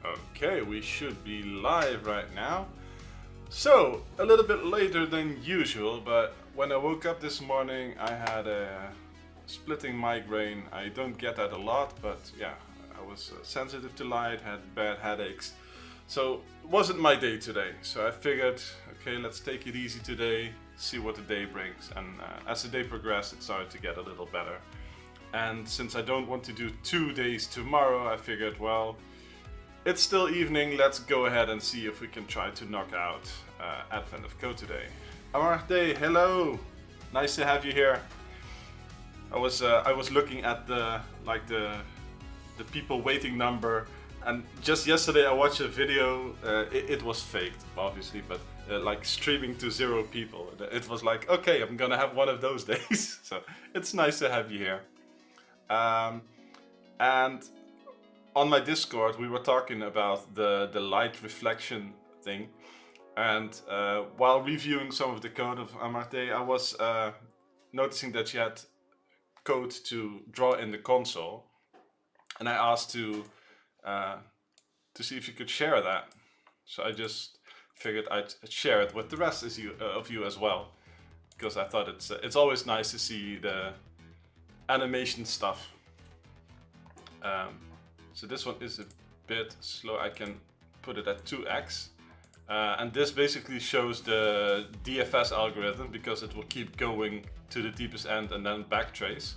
Okay, we should be live right now. So, a little bit later than usual, but when I woke up this morning I had a splitting migraine. I don't get that a lot, but yeah, I was sensitive to light, had bad headaches. So, it wasn't my day today. So I figured, okay, let's take it easy today, see what the day brings. And as the day progressed, it started to get a little better. And since I don't want to do 2 days tomorrow, I figured, well, it's still evening, let's go ahead and see if we can try to knock out Advent of Code today. Amarte, hello! Nice to have you here. I was looking at the people waiting number, and just yesterday I watched a video. It was faked, obviously, but like streaming to 0 people. It was like, okay, I'm gonna have one of those days. So it's nice to have you here. And on my Discord, we were talking about the light reflection thing, and while reviewing some of the code of Amarte, I was noticing that she had code to draw in the console, and I asked to see if you could share that. So I just figured I'd share it with the rest of you as well, because I thought it's always nice to see the animation stuff. So this one is a bit slow. I can put it at 2x. And this basically shows the DFS algorithm, because it will keep going to the deepest end and then backtrace.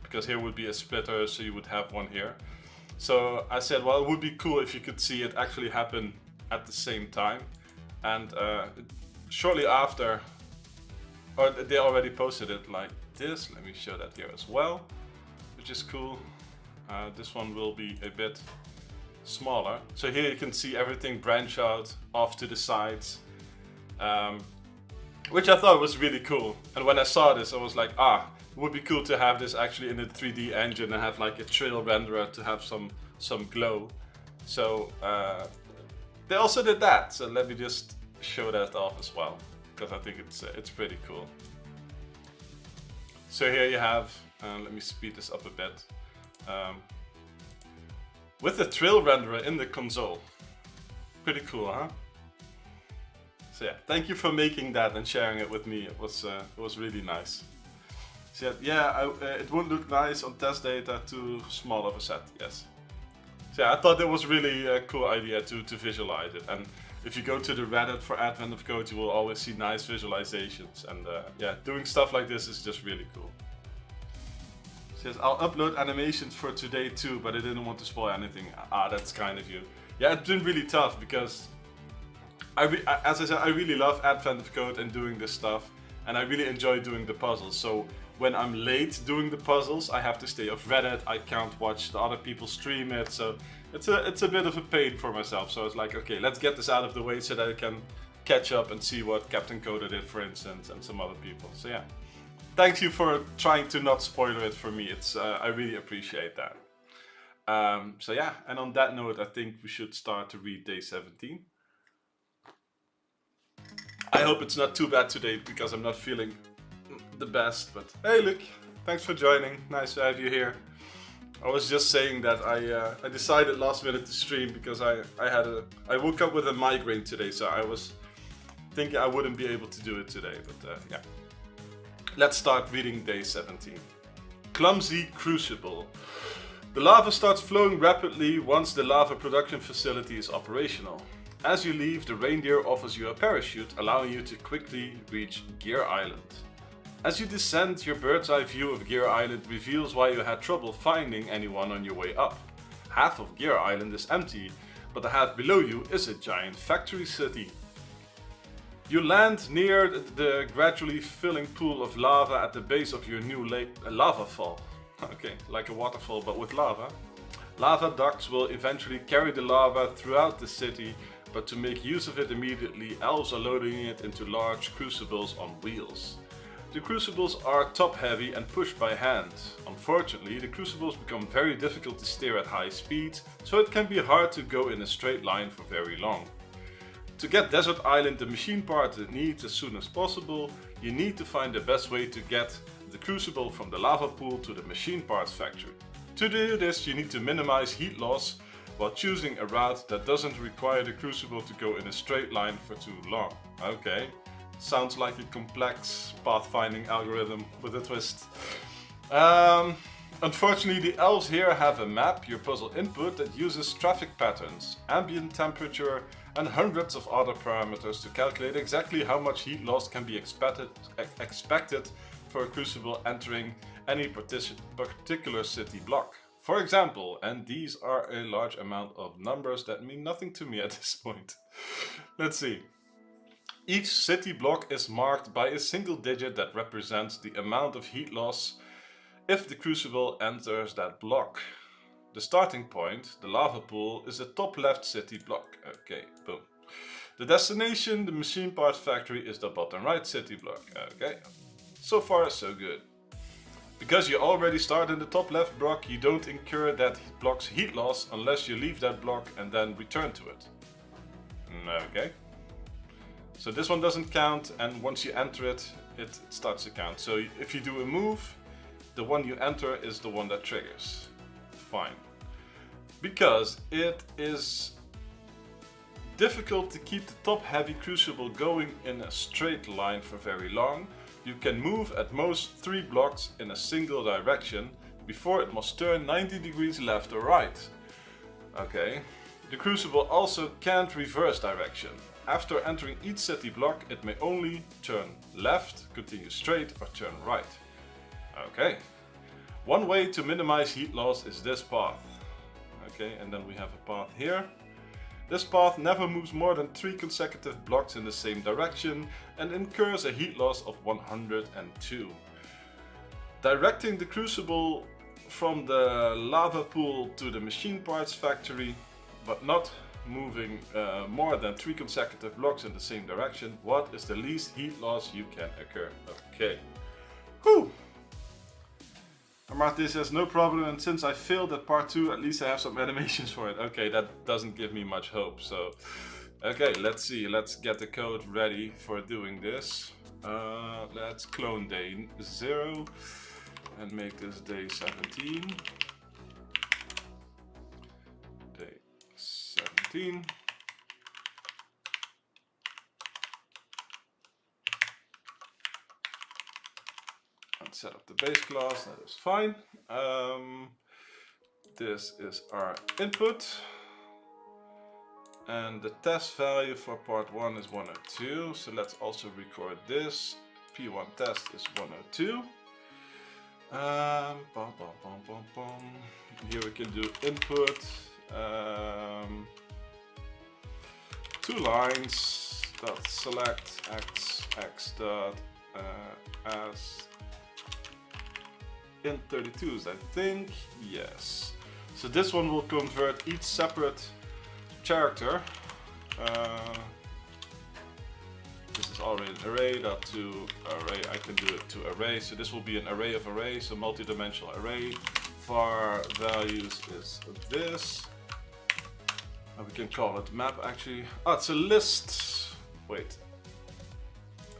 Because here would be a splitter, so you would have one here. So I said, well, it would be cool if you could see it actually happen at the same time. And shortly after, or they already posted it like this. Let me show that here as well, which is cool. This one will be a bit smaller. So here you can see everything branch out off to the sides, which I thought was really cool. And when I saw this, I was like, it would be cool to have this actually in a 3D engine and have like a trail renderer to have some glow. So they also did that. So let me just show that off as well, because I think it's pretty cool. So here you have, let me speed this up a bit. With the trail renderer in the console. Pretty cool, huh? So yeah, thank you for making that and sharing it with me. It was really nice. So yeah, it won't look nice on test data, too small of a set, yes. So yeah, I thought it was really a cool idea to visualize it. And if you go to the Reddit for Advent of Code, you will always see nice visualizations. And yeah, doing stuff like this is just really cool. Says, I'll upload animations for today too, but I didn't want to spoil anything. That's kind of you. Yeah, it's been really tough because, as I said, I really love Advent of Code and doing this stuff, and I really enjoy doing the puzzles. So when I'm late doing the puzzles, I have to stay off Reddit. I can't watch the other people stream it, so it's a bit of a pain for myself. So it's like, okay, let's get this out of the way so that I can catch up and see what Captain Coda did, for instance, and some other people. So yeah. Thank you for trying to not spoil it for me. I really appreciate that. So yeah, and on that note, I think we should start to read day 17. I hope it's not too bad today, because I'm not feeling the best, but hey, look, thanks for joining. Nice to have you here. I was just saying that I decided last minute to stream because I woke up with a migraine today, so I was thinking I wouldn't be able to do it today, but yeah. Let's start reading day 17. Clumsy Crucible. The lava starts flowing rapidly once the lava production facility is operational. As you leave, the reindeer offers you a parachute, allowing you to quickly reach Gear Island. As you descend, your bird's eye view of Gear Island reveals why you had trouble finding anyone on your way up. Half of Gear Island is empty, but the half below you is a giant factory city. You land near the gradually filling pool of lava at the base of your new lava fall. Okay, like a waterfall but with lava. Lava ducts will eventually carry the lava throughout the city, but to make use of it immediately, elves are loading it into large crucibles on wheels. The crucibles are top heavy and pushed by hand. Unfortunately, the crucibles become very difficult to steer at high speeds, so it can be hard to go in a straight line for very long. To get Desert Island the machine part it needs as soon as possible, you need to find the best way to get the crucible from the lava pool to the machine parts factory. To do this, you need to minimize heat loss while choosing a route that doesn't require the Crucible to go in a straight line for too long. Okay, sounds like a complex pathfinding algorithm with a twist. Unfortunately, the elves here have a map, your puzzle input, that uses traffic patterns, ambient temperature, and hundreds of other parameters to calculate exactly how much heat loss can be expected for a Crucible entering any particular city block. For example, and these are a large amount of numbers that mean nothing to me at this point. Let's see. Each city block is marked by a single digit that represents the amount of heat loss if the Crucible enters that block. The starting point, the lava pool, is the top left city block. Okay, boom. The destination, the machine parts factory, is the bottom right city block. Okay, so far so good. Because you already start in the top left block, you don't incur that block's heat loss unless you leave that block and then return to it. Okay. So this one doesn't count, and once you enter it, it starts to count. So if you do a move, the one you enter is the one that triggers. Fine. Because it is difficult to keep the top heavy Crucible going in a straight line for very long, you can move at most 3 blocks in a single direction before it must turn 90 degrees left or right. Okay. The Crucible also can't reverse direction. After entering each city block, it may only turn left, continue straight, or turn right. Okay. One way to minimize heat loss is this path. Okay, and then we have a path here. This path never moves more than 3 consecutive blocks in the same direction and incurs a heat loss of 102. Directing the Crucible from the lava pool to the machine parts factory, but not moving more than 3 consecutive blocks in the same direction, what is the least heat loss you can occur? Okay. Whew! Mark this has no problem, and since I failed at part 2, at least I have some animations for it. Okay, that doesn't give me much hope, so... Okay, let's see, let's get the code ready for doing this. Let's clone day 0 and make this day 17. Day 17. Set up the base class, that is fine. This is our input, and the test value for part 1 is 102, so let's also record this. P1 test is 102. Here we can do input, 2 lines, dot select x dot as int 32s, I think. Yes. So this one will convert each separate character. This is already an array, dot to array. I can do it to array. So this will be an array of arrays, so multi-dimensional array. Var values is this. We can call it map actually. Oh, it's a list. Wait.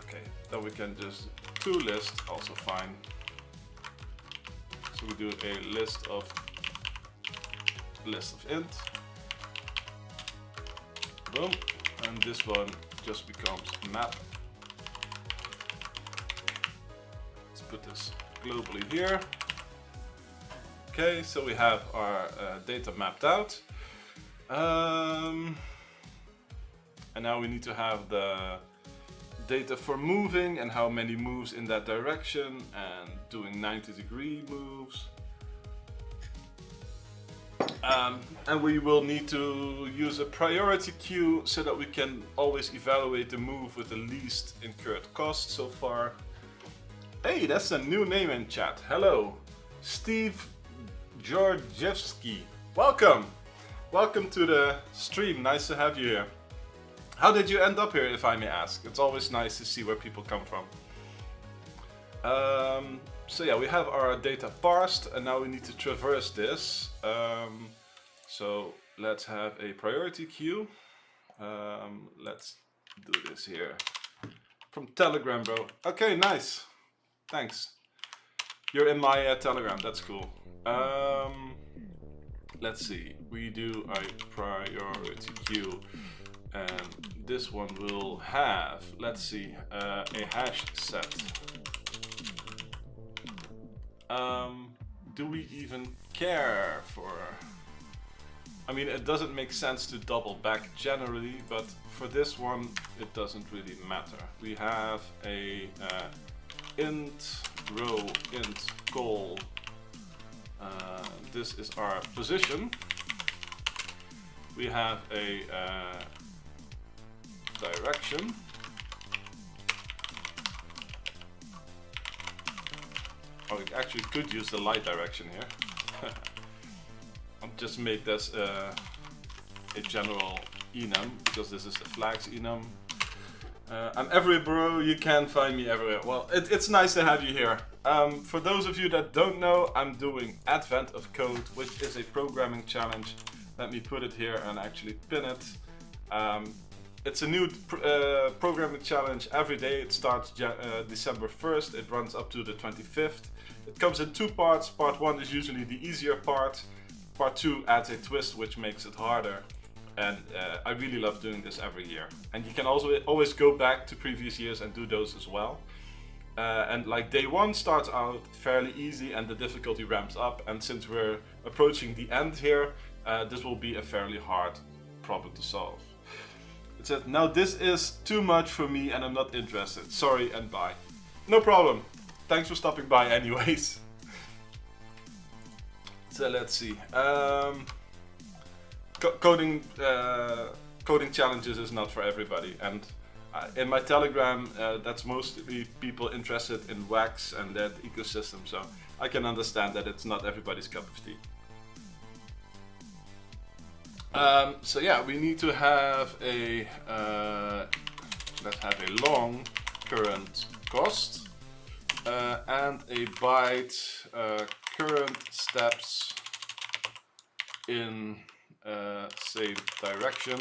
Okay, then we can just to list, also fine. So we do a list of int. Boom. And this one just becomes map. Let's put this globally here. Okay, so we have our data mapped out. And now we need to have the data for moving and how many moves in that direction and doing 90-degree moves. And we will need to use a priority queue so that we can always evaluate the move with the least incurred cost so far. Hey, that's a new name in chat. Hello, Steve Georgievsky. Welcome! Welcome to the stream, nice to have you here. How did you end up here, if I may ask? It's always nice to see where people come from. So yeah, we have our data parsed and now we need to traverse this. So let's have a priority queue. Let's do this here. From Telegram, bro. Okay, nice. Thanks. You're in my Telegram, that's cool. let's see, we do a priority queue, and this one will have, let's see, a hash set. Do we even care for... I mean, it doesn't make sense to double back generally, but for this one, it doesn't really matter. We have a int row, int goal. This is our position. We have a direction. Oh, we actually could use the light direction here. I'll just make this a general enum, because this is a flags enum. I'm everywhere, bro. You can find me everywhere. Well, it's nice to have you here. For those of you that don't know, I'm doing Advent of Code, which is a programming challenge. Let me put it here and actually pin it. It's a new programming challenge every day. It starts December 1st. It runs up to the 25th. It comes in two parts. Part 1 is usually the easier part. Part 2 adds a twist which makes it harder. And I really love doing this every year. And you can also always go back to previous years and do those as well. And like day 1 starts out fairly easy and the difficulty ramps up. And since we're approaching the end here, this will be a fairly hard problem to solve. It said, now this is too much for me and I'm not interested. Sorry and bye. No problem. Thanks for stopping by anyways. So let's see. Coding challenges is not for everybody, and in my Telegram that's mostly people interested in Wax and that ecosystem, so I can understand that it's not everybody's cup of tea. So yeah, we need to have a let's have a long current cost and a byte current steps in same direction.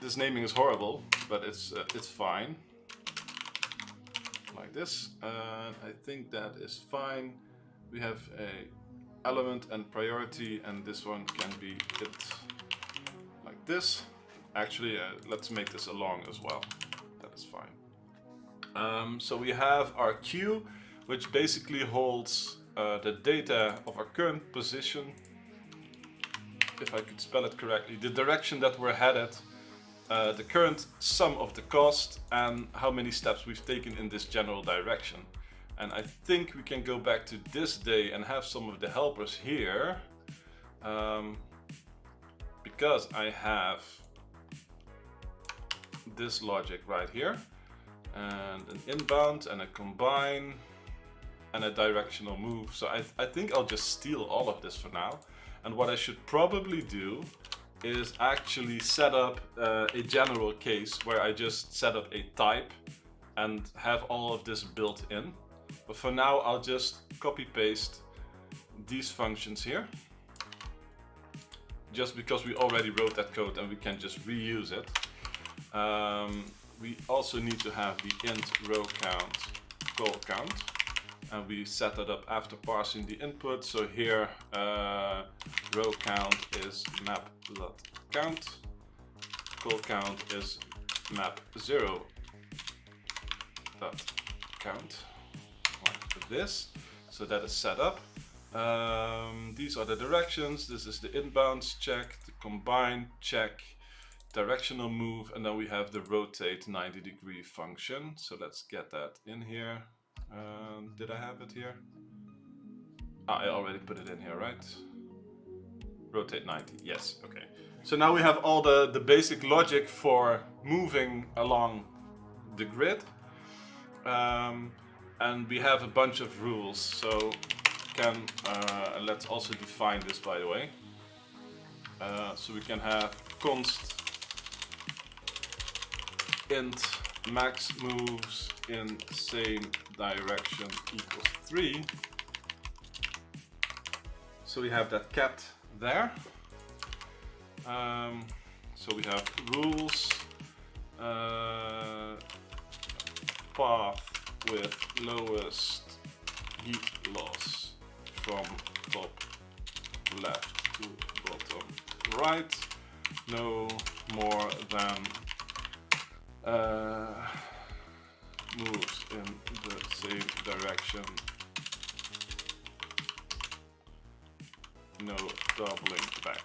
This naming is horrible, but it's fine. Like this, and I think that is fine. We have a element and priority, and this one can be it like this. Actually, let's make this a long as well. That is fine. So we have our queue, which basically holds the data of our current position, if I could spell it correctly, the direction that we're headed, the current sum of the cost, and how many steps we've taken in this general direction. And I think we can go back to this day and have some of the helpers here, because I have this logic right here, and an inbound and a combine and a directional move. So I think I'll just steal all of this for now. And what I should probably do is actually set up a general case where I just set up a type and have all of this built in. But for now, I'll just copy paste these functions here, just because we already wrote that code and we can just reuse it. We also need to have the int row count, goal count, and we set that up after parsing the input. So here, row count is map.count, goal count is map0.count. Like this. So that is set up. These are the directions. This is the inbounds check, the combine check, directional move, and then we have the rotate 90-degree function. So let's get that in here. Did I have it here? I already put it in here, right? Rotate 90, yes, okay. So now we have all the basic logic for moving along the grid. And we have a bunch of rules, so let's also define this, by the way. So we can have const int max moves in same direction equals 3. So we have that kept there. So we have rules, path with lowest heat loss from top left to bottom right, no more than moves in the same direction, no doubling back.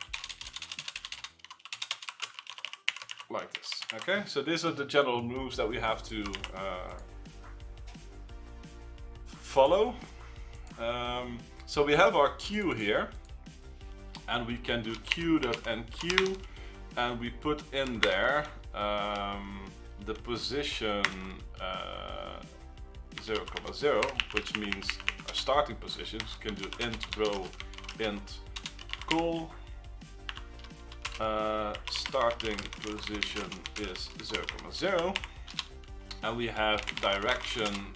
Like this. Okay, so these are the general moves that we have to follow. So we have our queue here, and we can do q.enqueue, and we put in there the position 0, 0, which means our starting positions. You can do int row, int call. Starting position is 0, 0, and we have direction.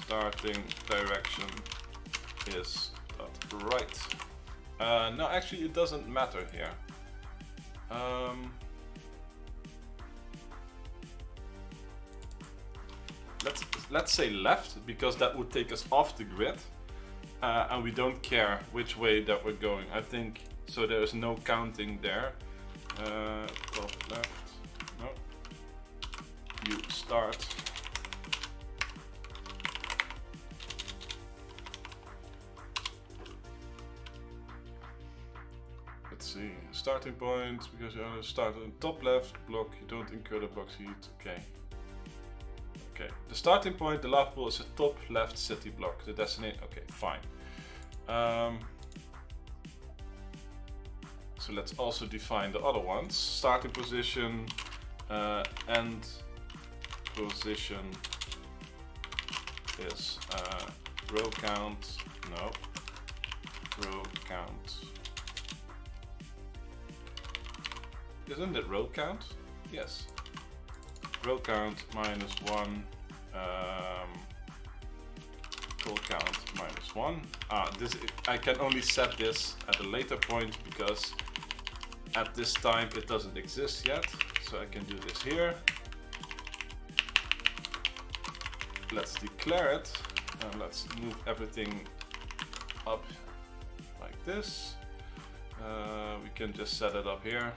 Starting direction is right. No, actually it doesn't matter here. Let's say left, because that would take us off the grid. And we don't care which way that we're going. I think so. There's no counting there. Top left. No. You start. Let's see. Starting point, because you only start on top left block. You don't incur the box heat. Okay. Okay, the starting point, the lava pool, is a top left city block. The destination, okay, fine. So let's also define the other ones. Starting position, end position is row count, no, row count. Isn't it row count? Yes. Row count -1, call count -1. This I can only set this at a later point, because at this time it doesn't exist yet. So I can do this here. Let's declare it, and let's move everything up like this. We can just set it up here.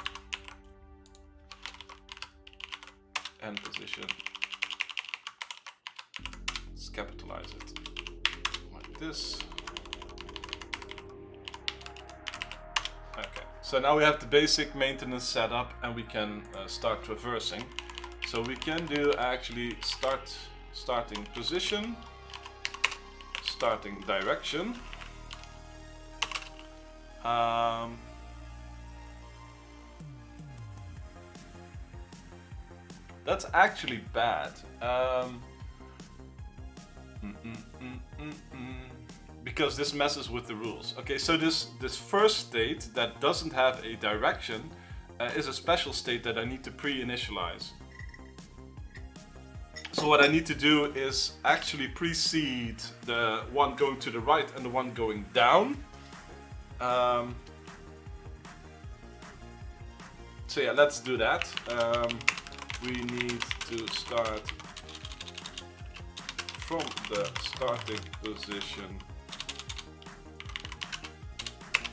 End position. Let's capitalize it like this. Okay, so now we have the basic maintenance setup, and we can start traversing. So we can do actually starting position, starting direction. That's actually bad. Because this messes with the rules. Okay, so this first state that doesn't have a direction is a special state that I need to pre-initialize. So what I need to do is actually precede the one going to the right and the one going down. So yeah, let's do that. We need to start from the starting position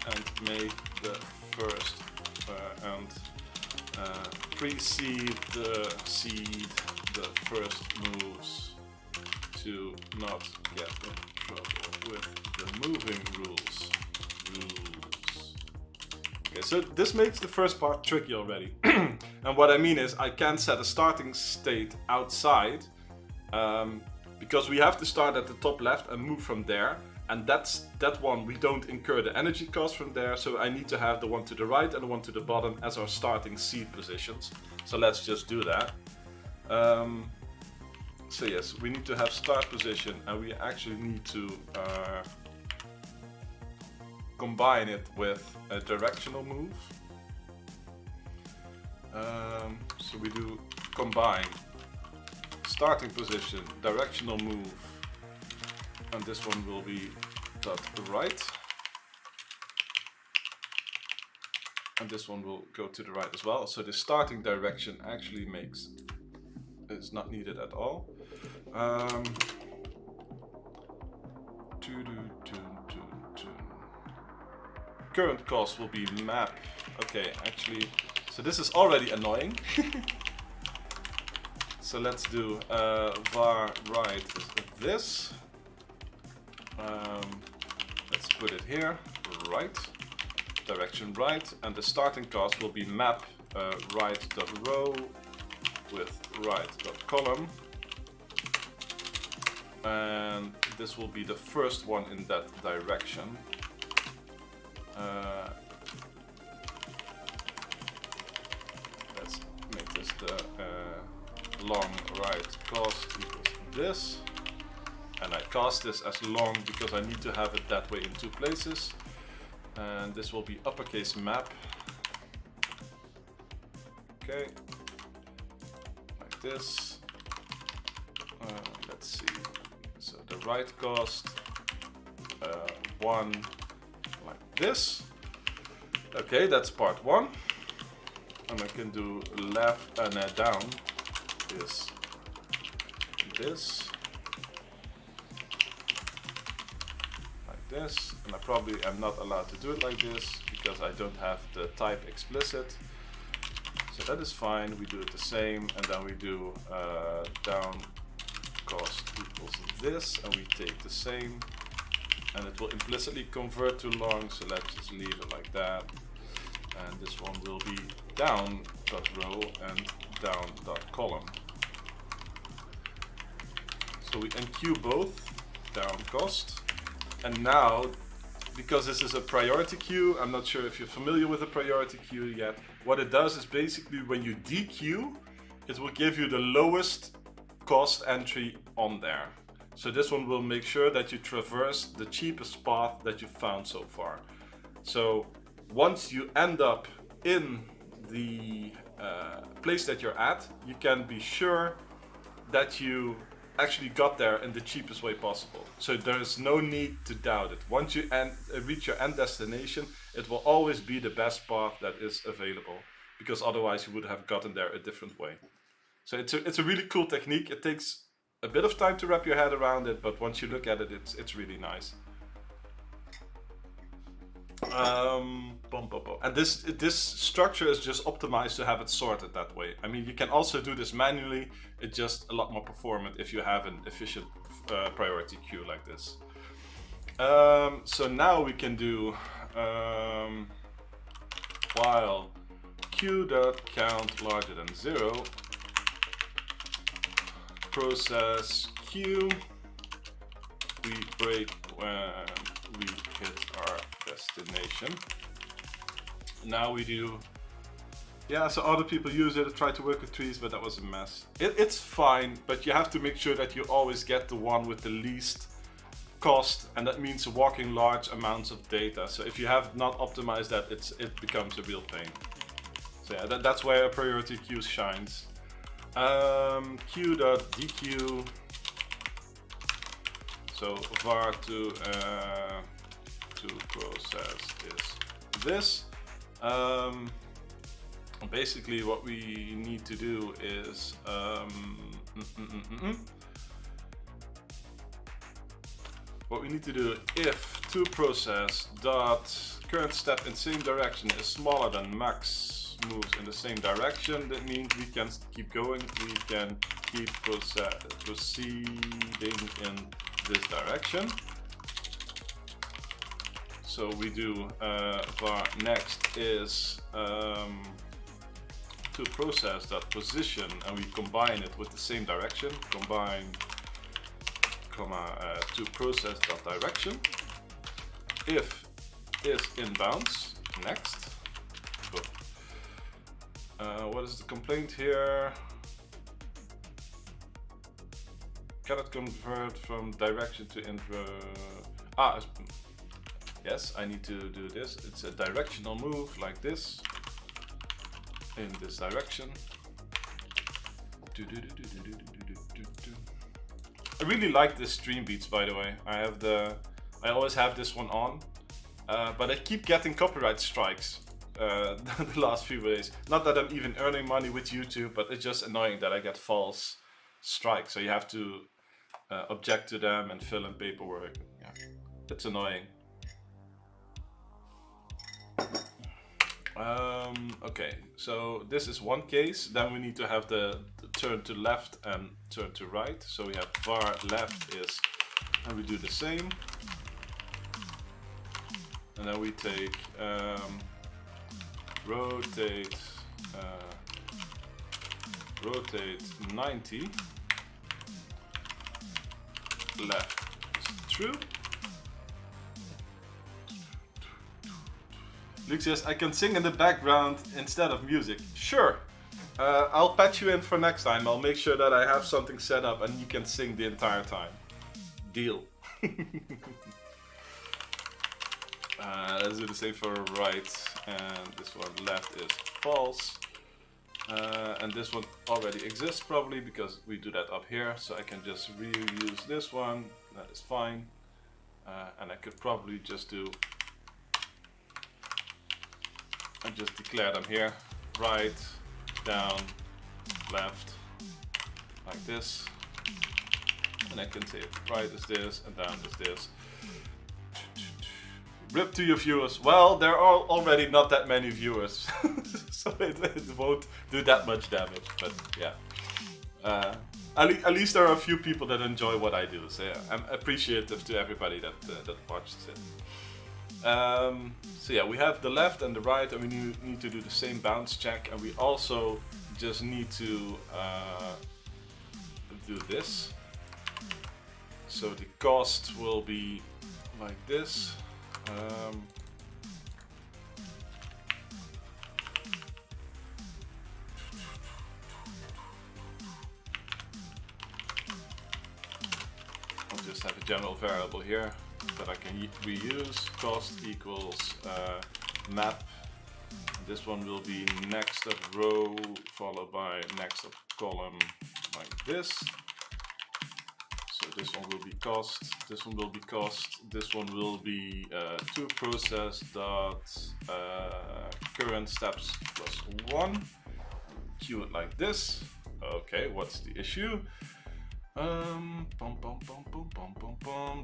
and make the first and precede the first moves to not get in trouble with the moving rules. Okay, so this makes the first part tricky already. And what I mean is I can set a starting state outside, because we have to start at the top left and move from there. And that one we don't incur the energy cost from there, so I need to have the one to the right and the one to the bottom as our starting seed positions. So let's just do that. So yes, we need to have start position, and we actually need to combine it with a directional move. So we do combine starting position, directional move, and this one will be dot right, and this one will go to the right as well. So the starting direction actually is not needed at all. current cost will be map. Okay, actually, so this is already annoying. So let's do var right is this. Let's put it here, right, direction right, and the starting cost will be map right.row with right.column. And this will be the first one in that direction. Let's make this the long right cost equals this. And I cast this as long because I need to have it that way in two places. And this will be uppercase map. Okay, like this. Let's see. So the right cost, 1 like this. Okay, that's part 1. And I can do left and down is this. Like this. And I probably am not allowed to do it like this because I don't have the type explicit. So that is fine. We do it the same, and then we do down cost equals this, and we take the same, and it will implicitly convert to long, so let's just leave it like that. And this one will be down.row and down.column. So we enqueue both down cost, and now, because this is a priority queue, I'm not sure if you're familiar with a priority queue yet, what it does is basically when you dequeue, it will give you the lowest cost entry on there. So this one will make sure that you traverse the cheapest path that you've found so far. So once you end up in the place that you're at, you can be sure that you actually got there in the cheapest way possible. So there is no need to doubt it. Once you reach your end destination, it will always be the best path that is available, because otherwise you would have gotten there a different way. So it's a really cool technique. It takes a bit of time to wrap your head around it, but once you look at it, it's really nice. And this structure is just optimized to have it sorted that way. I mean, you can also do this manually. It's just a lot more performant if you have an efficient priority queue like this. So now we can do while queue.count larger than 0, process queue, we break when we hit our destination. Now we do, yeah, so other people use it, try to work with trees, but that was a mess. It's fine, but you have to make sure that you always get the one with the least cost, and that means walking large amounts of data. So if you have not optimized that, it becomes a real pain. So yeah, that's where a priority queue shines. Queue.dequeue. So var to process is this. Basically, what we need to do is what we need to do, if toProcess dot current step in same direction is smaller than max moves in the same direction, that means we can keep going, we can keep proceeding in this direction. So we do var next is toProcess.position, and we combine it with the same direction, combine toProcess.direction. If is inbounds, next. What is the complaint here? Cannot convert from direction to invert. Yes, I need to do this. It's a directional move like this, in this direction. I really like this stream beats, by the way. I always have this one on, but I keep getting copyright strikes the last few days. Not that I'm even earning money with YouTube, but it's just annoying that I get false strikes. So you have to object to them and fill in paperwork. Yeah, it's annoying. Okay, so this is one case. Then we need to have the turn to left and turn to right. So we have var left is, and we do the same. And then we take rotate 90. Left is true. Luke says, I can sing in the background instead of music. Sure. I'll patch you in for next time. I'll make sure that I have something set up and you can sing the entire time. Deal. Let's do the same for right. And this one left is false. And this one already exists probably because we do that up here. So I can just reuse this one. That is fine. And I could probably just do... and just declare them here, right, down, left, like this, and I can say right is this and down is this. Rip to your viewers. Well, there are already not that many viewers, so it won't do that much damage, but yeah. At least there are a few people that enjoy what I do, so yeah, I'm appreciative to everybody that watches it. So yeah, we have the left and the right, and we need to do the same bounce check, and we also just need to do this. So the cost will be like this. I'll just have a general variable here that I can reuse. Cost equals map. This one will be next up row followed by next up column like this. So this one will be cost, this one will be cost, this one will be to process dot current steps plus 1. Queue it like this. Okay, what's the issue?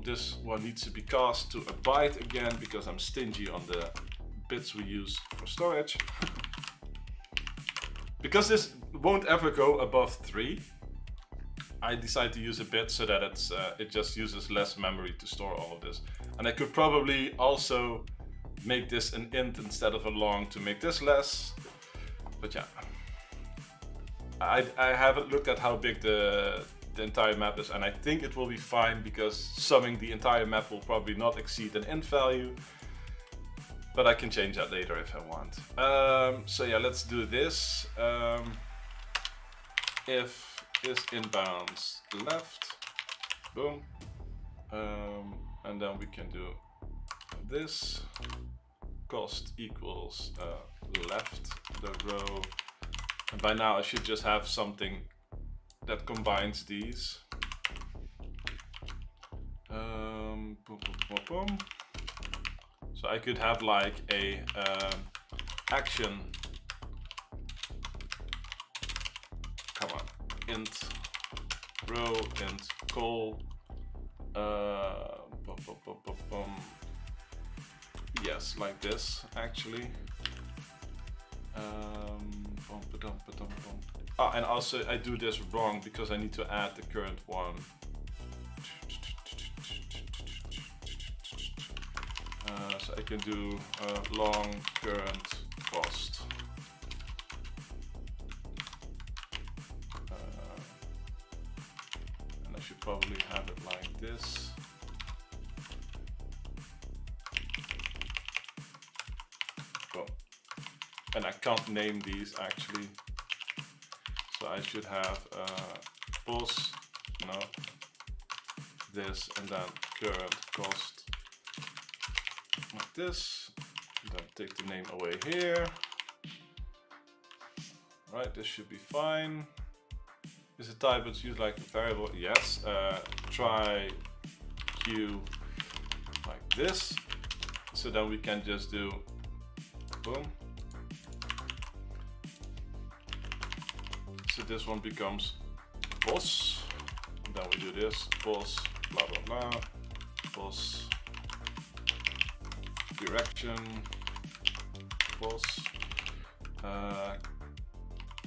This one needs to be cast to a byte again because I'm stingy on the bits we use for storage. Because this won't ever go above 3, I decide to use a bit so that it just uses less memory to store all of this. And I could probably also make this an int instead of a long to make this less. But yeah, I haven't looked at how big the entire map is, and I think it will be fine because summing the entire map will probably not exceed an int value. But I can change that later if I want. So yeah, let's do this. If is inbounds left, boom, and then we can do this. Cost equals left the row, and by now I should just have something that combines these. Boom, boom, boom, boom. So I could have like a action. Come on, int row, int call. Boom, boom, boom, boom, boom. Yes, like this actually. Ah, and also I do this wrong because I need to add the current one. So I can do long current cost. And I should probably have it like this. Cool. And I can't name these actually. So I should have pos, no, this, and then current cost. Like this, then take the name away here. Right, this should be fine. Is a type it's used like a variable? Yes. Try q like this. So then we can just do boom. So this one becomes pos. Then we do this pos blah blah blah pos direction, pos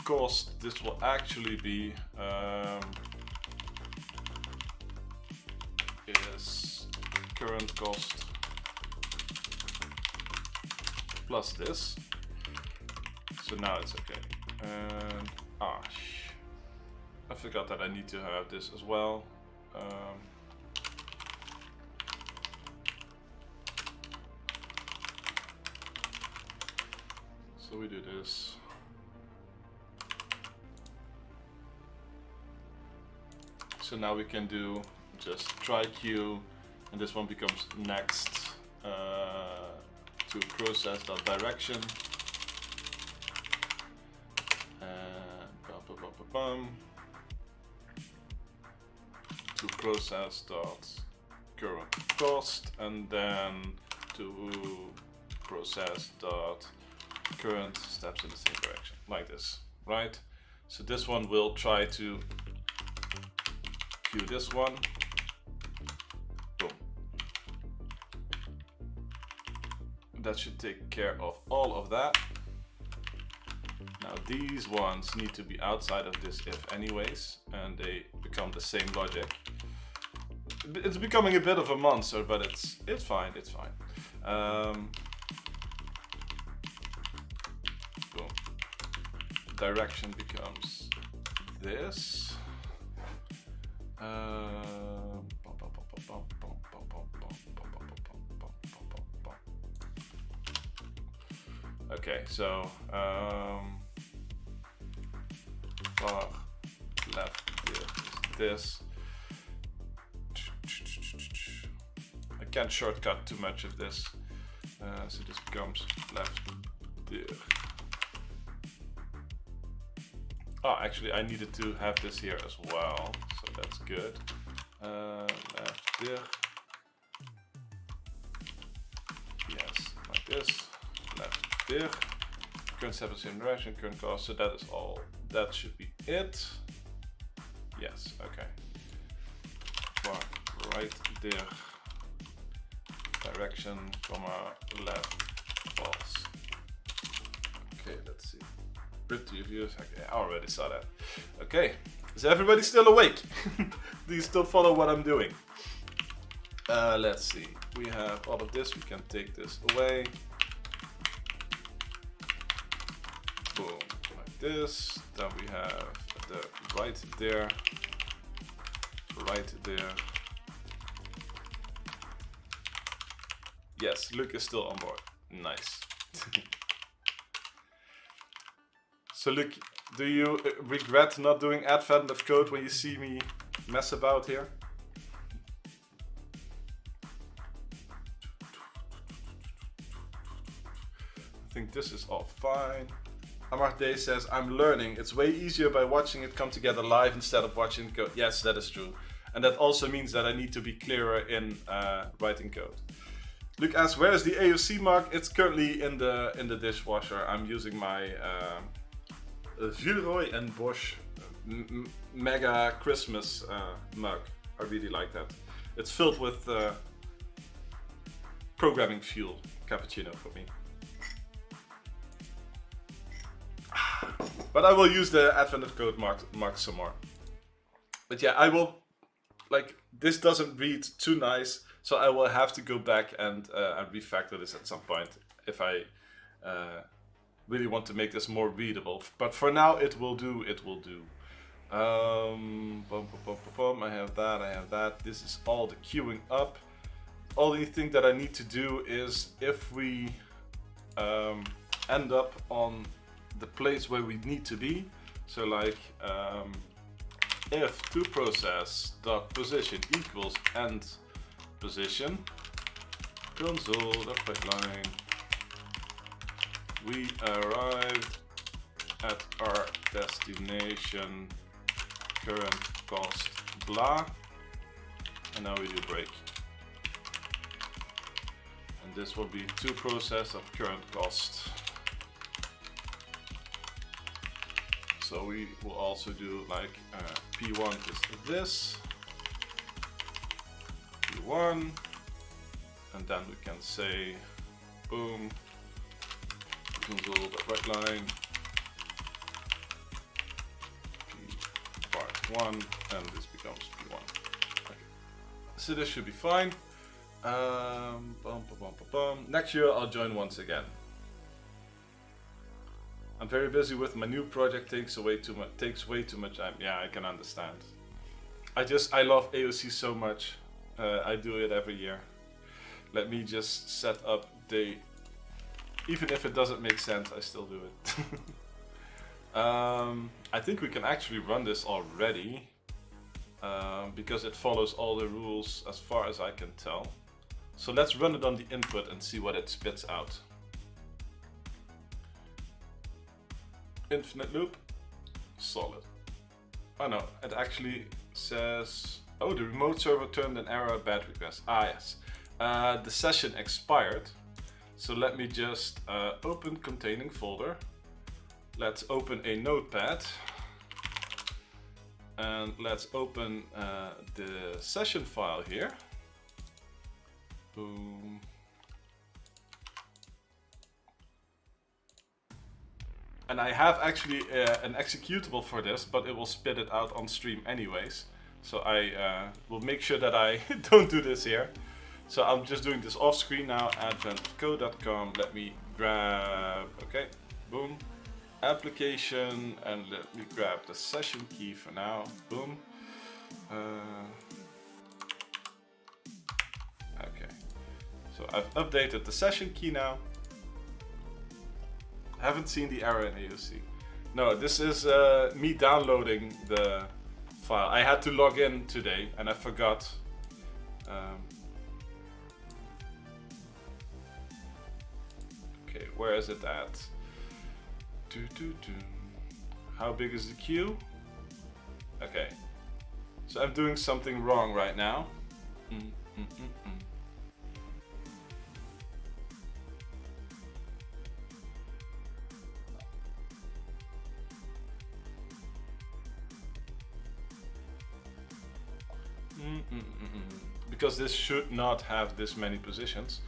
cost, this will actually be is current cost plus this. So now it's okay. And I forgot that I need to have this as well. So we do this. So now we can do just try queue, and this one becomes next to process.direction. And to process.current cost, and then to process.current steps in the same direction, like this, right? So this one will try to queue this one. Boom. That should take care of all of that. Now these ones need to be outside of this if anyways, and they become the same logic. It's becoming a bit of a monster, but it's fine, it's fine. Boom. Direction becomes this. Okay, so far left is this. I can't shortcut too much of this, so this becomes left there. Oh, actually, I needed to have this here as well, so that's good. Left there. Yes, like this. Left there. Current step is in direction, current cost, so that is all. That should be it. Yes, okay. Far right there. Direction, comma, left, false. Okay, let's see. Pretty views. Okay, I already saw that. Okay, is everybody still awake? Do you still follow what I'm doing? Let's see. We have all of this. We can take this away. Boom, like this. Then we have the right there. Right there. Yes, Luke is still on board. Nice. So Luke, do you regret not doing advent of code when you see me mess about here? I think this is all fine. Amarday says, I'm learning. It's way easier by watching it come together live instead of watching code. Yes, that is true. And that also means that I need to be clearer in writing code. Luke asks, where is the AOC mark? It's currently in the dishwasher. I'm using my Villeroy and Bosch mega Christmas mug. I really like that. It's filled with programming fuel cappuccino for me. But I will use the Advent of Code mark some more. But yeah, I will, like, this doesn't read too nice, so I will have to go back and refactor this at some point if I really want to make this more readable. But for now, it will do, it will do. I have that, I have that. This is all the queuing up. Only thing that I need to do is if we end up on the place where we need to be. So like if toProcess.position equals end position, console.pipelines, we arrived at our destination, current cost, blah, and now we do break. And this will be toProcess of current cost. So we will also do like P1 is this, P1, and then we can say, boom, console.writeline, P1 and this becomes P1. Okay. So this should be fine. Next year I'll join once again. I'm very busy with my new project. Takes way too much time. Yeah, I can understand. I love AOC so much. I do it every year. Let me just set up the. Even if it doesn't make sense, I still do it. I think we can actually run this already because it follows all the rules as far as I can tell. So let's run it on the input and see what it spits out. Infinite loop, solid. Oh no, it actually says, oh, the remote server returned an error, bad request. Ah yes, the session expired. So let me just open containing folder. Let's open a notepad. And let's open the session file here. Boom. And I have actually an executable for this, but it will spit it out on stream anyways. So I will make sure that I don't do this here. So I'm just doing this off screen now, adventco.com. Let me grab, okay, boom, application, and let me grab the session key for now, boom. Okay, so I've updated the session key now. Haven't seen the error in AOC. No, this is me downloading the file. I had to log in today and I forgot. Okay, where is it at? How big is the queue? Okay, so I'm doing something wrong right now. Because this should not have this many positions.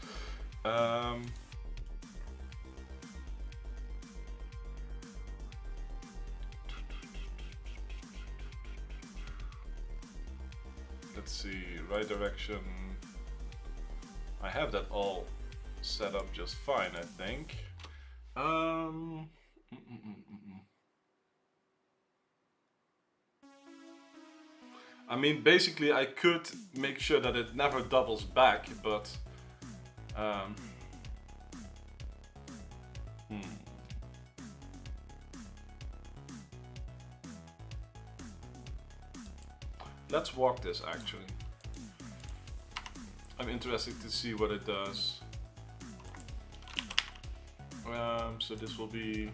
Let's see, right direction. I have that all set up just fine, I think. I mean, basically I could make sure that it never doubles back, but let's walk this actually. I'm interested to see what it does. So this will be,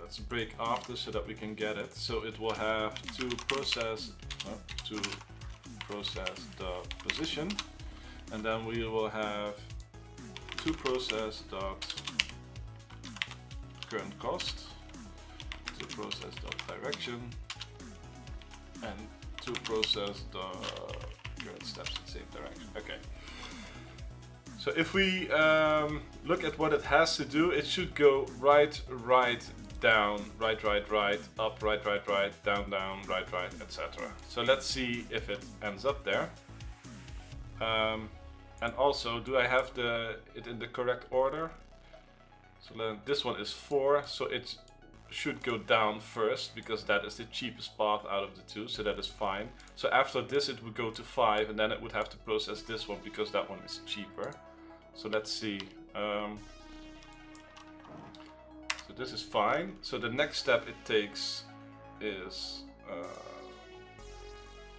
let's break after so that we can get it. So it will have to process the position, and then we will have to process dot current cost, to process dot direction, and to process the current steps in the same direction. Okay. So if we look at what it has to do, it should go right, down, right, up, right, down, right, etc. So let's see if it ends up there. And also, do I have it in the correct order? So then this one is 4, so it should go down first because that is the cheapest path out of the two, so that is fine. So after this it would go to 5, and then it would have to process this one because that one is cheaper. So let's see. So this is fine. So the next step it takes is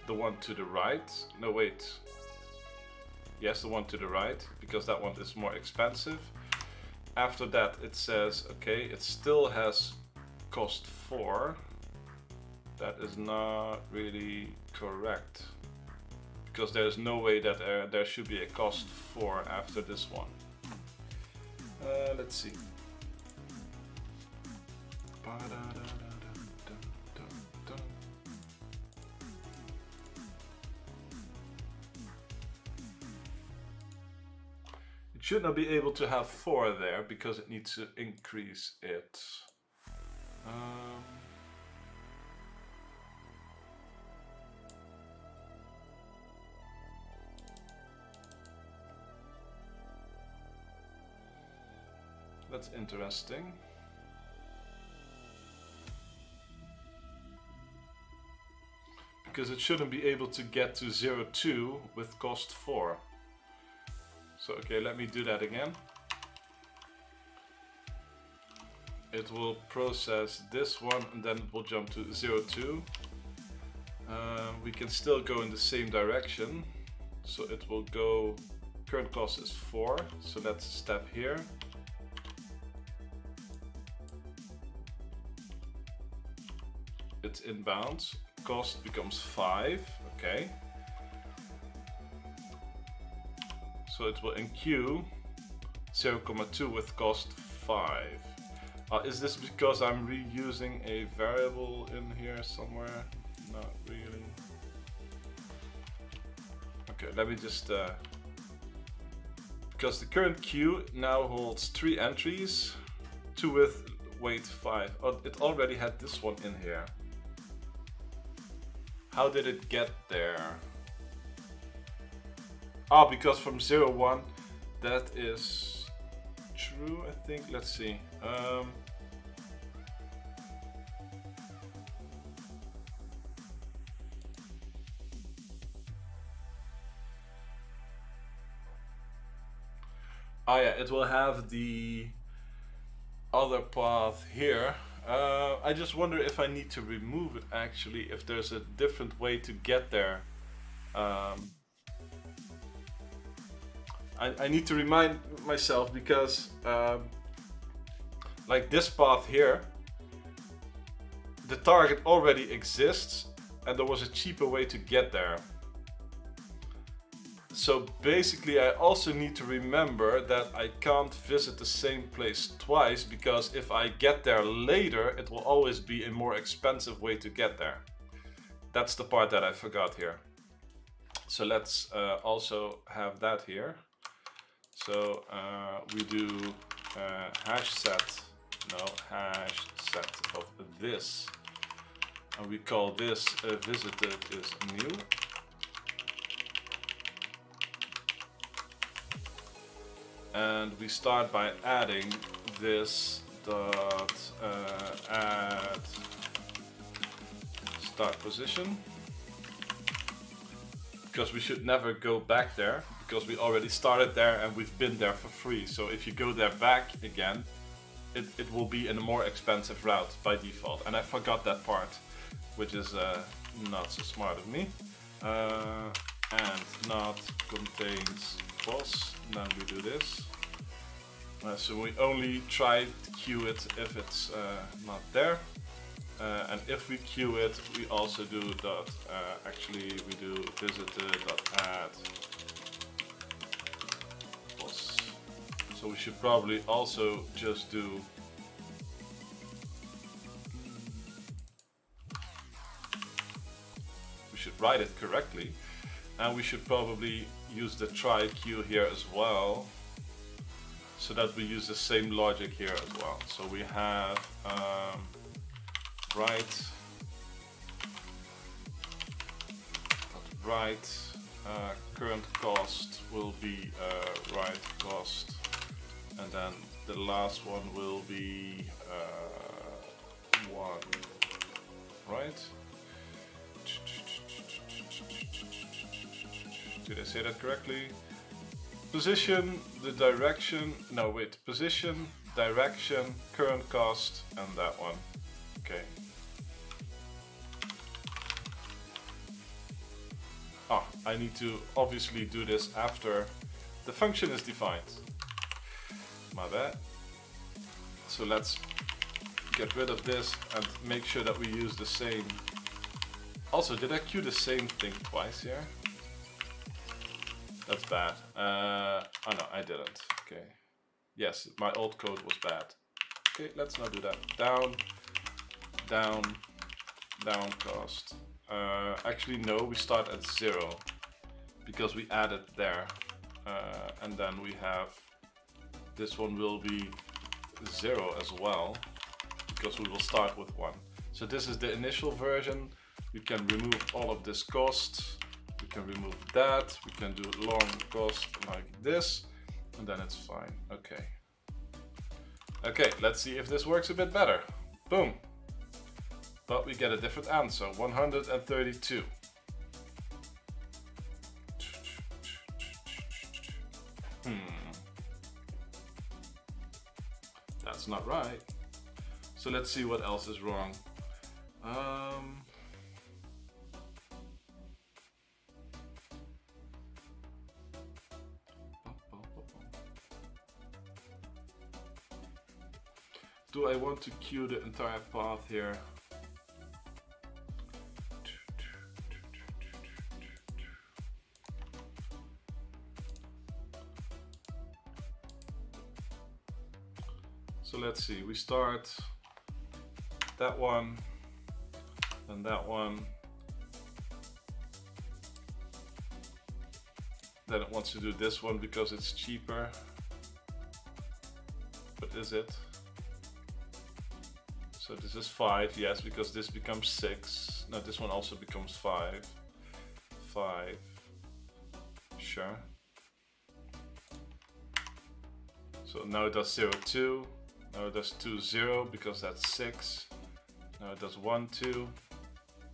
the one to the right. No, wait. Yes, the one to the right, because that one is more expensive. After that it says, okay, it still has cost 4. That is not really correct, because there's no way that there should be a cost 4 after this one. Let's see. It should not be able to have 4 there because it needs to increase it. That's interesting. Because it shouldn't be able to get to 0.2 with cost 4. So okay, let me do that again. It will process this one and then it will jump to 0.2. We can still go in the same direction. So it will go, current cost is 4, so let's step here. It's inbound, cost becomes 5, okay. So it will enqueue 0.2 with cost 5. Is this because I'm reusing a variable in here somewhere? Not really. Okay, let me just... because the current queue now holds 3 entries, 2 with weight 5. Oh, it already had this one in here. How did it get there? Ah, because from 0.1, that is true, I think. Let's see. Ah yeah, it will have the other path here. I just wonder if I need to remove it actually, if there's a different way to get there. I need to remind myself because like this path here, the target already exists and there was a cheaper way to get there. So basically I also need to remember that I can't visit the same place twice, because if I get there later it will always be a more expensive way to get there. That's the part that I forgot here. So let's also have that here. So we do hash set of this, and we call this visited is new. And we start by adding this dot add start position, because we should never go back there, because we already started there and we've been there for free. So if you go there back again, it will be in a more expensive route by default. And I forgot that part, which is not so smart of me. And not contains boss, and then we do this. So we only try to queue it if it's not there. And if we queue it, we also do dot, actually we do visited.add boss. So we should probably also just do we should write it correctly, and we should probably use the try queue here as well, so that we use the same logic here as well. So we have write current cost will be write cost, and then the last one will be 1, right? Did I say that correctly? Position, the direction, no wait, position, direction, current cost, and that one. Okay. Ah, I need to obviously do this after the function is defined. My bad. So let's get rid of this and make sure that we use the same. Also, did I queue the same thing twice here? That's bad. Oh no, I didn't. Okay. Yes, my old code was bad. Okay, let's not do that. Down, down, down cost. Actually, no, we start at 0 because we added there. And then we have this one will be 0 as well, because we will start with 1. So this is the initial version. We can remove all of this cost. We can remove that. We can do long cost like this, and then it's fine. Okay. Okay, let's see if this works a bit better. Boom. But we get a different answer, 132. That's not right. So let's see what else is wrong. Do I want to queue the entire path here? So let's see, we start that one, and that one. Then it wants to do this one because it's cheaper. But is it? So this is 5, yes, because this becomes 6. No, this one also becomes 5. 5. Sure. So now it does 0, 2. Now it does 2, 0 because that's 6. Now it does 1, 2.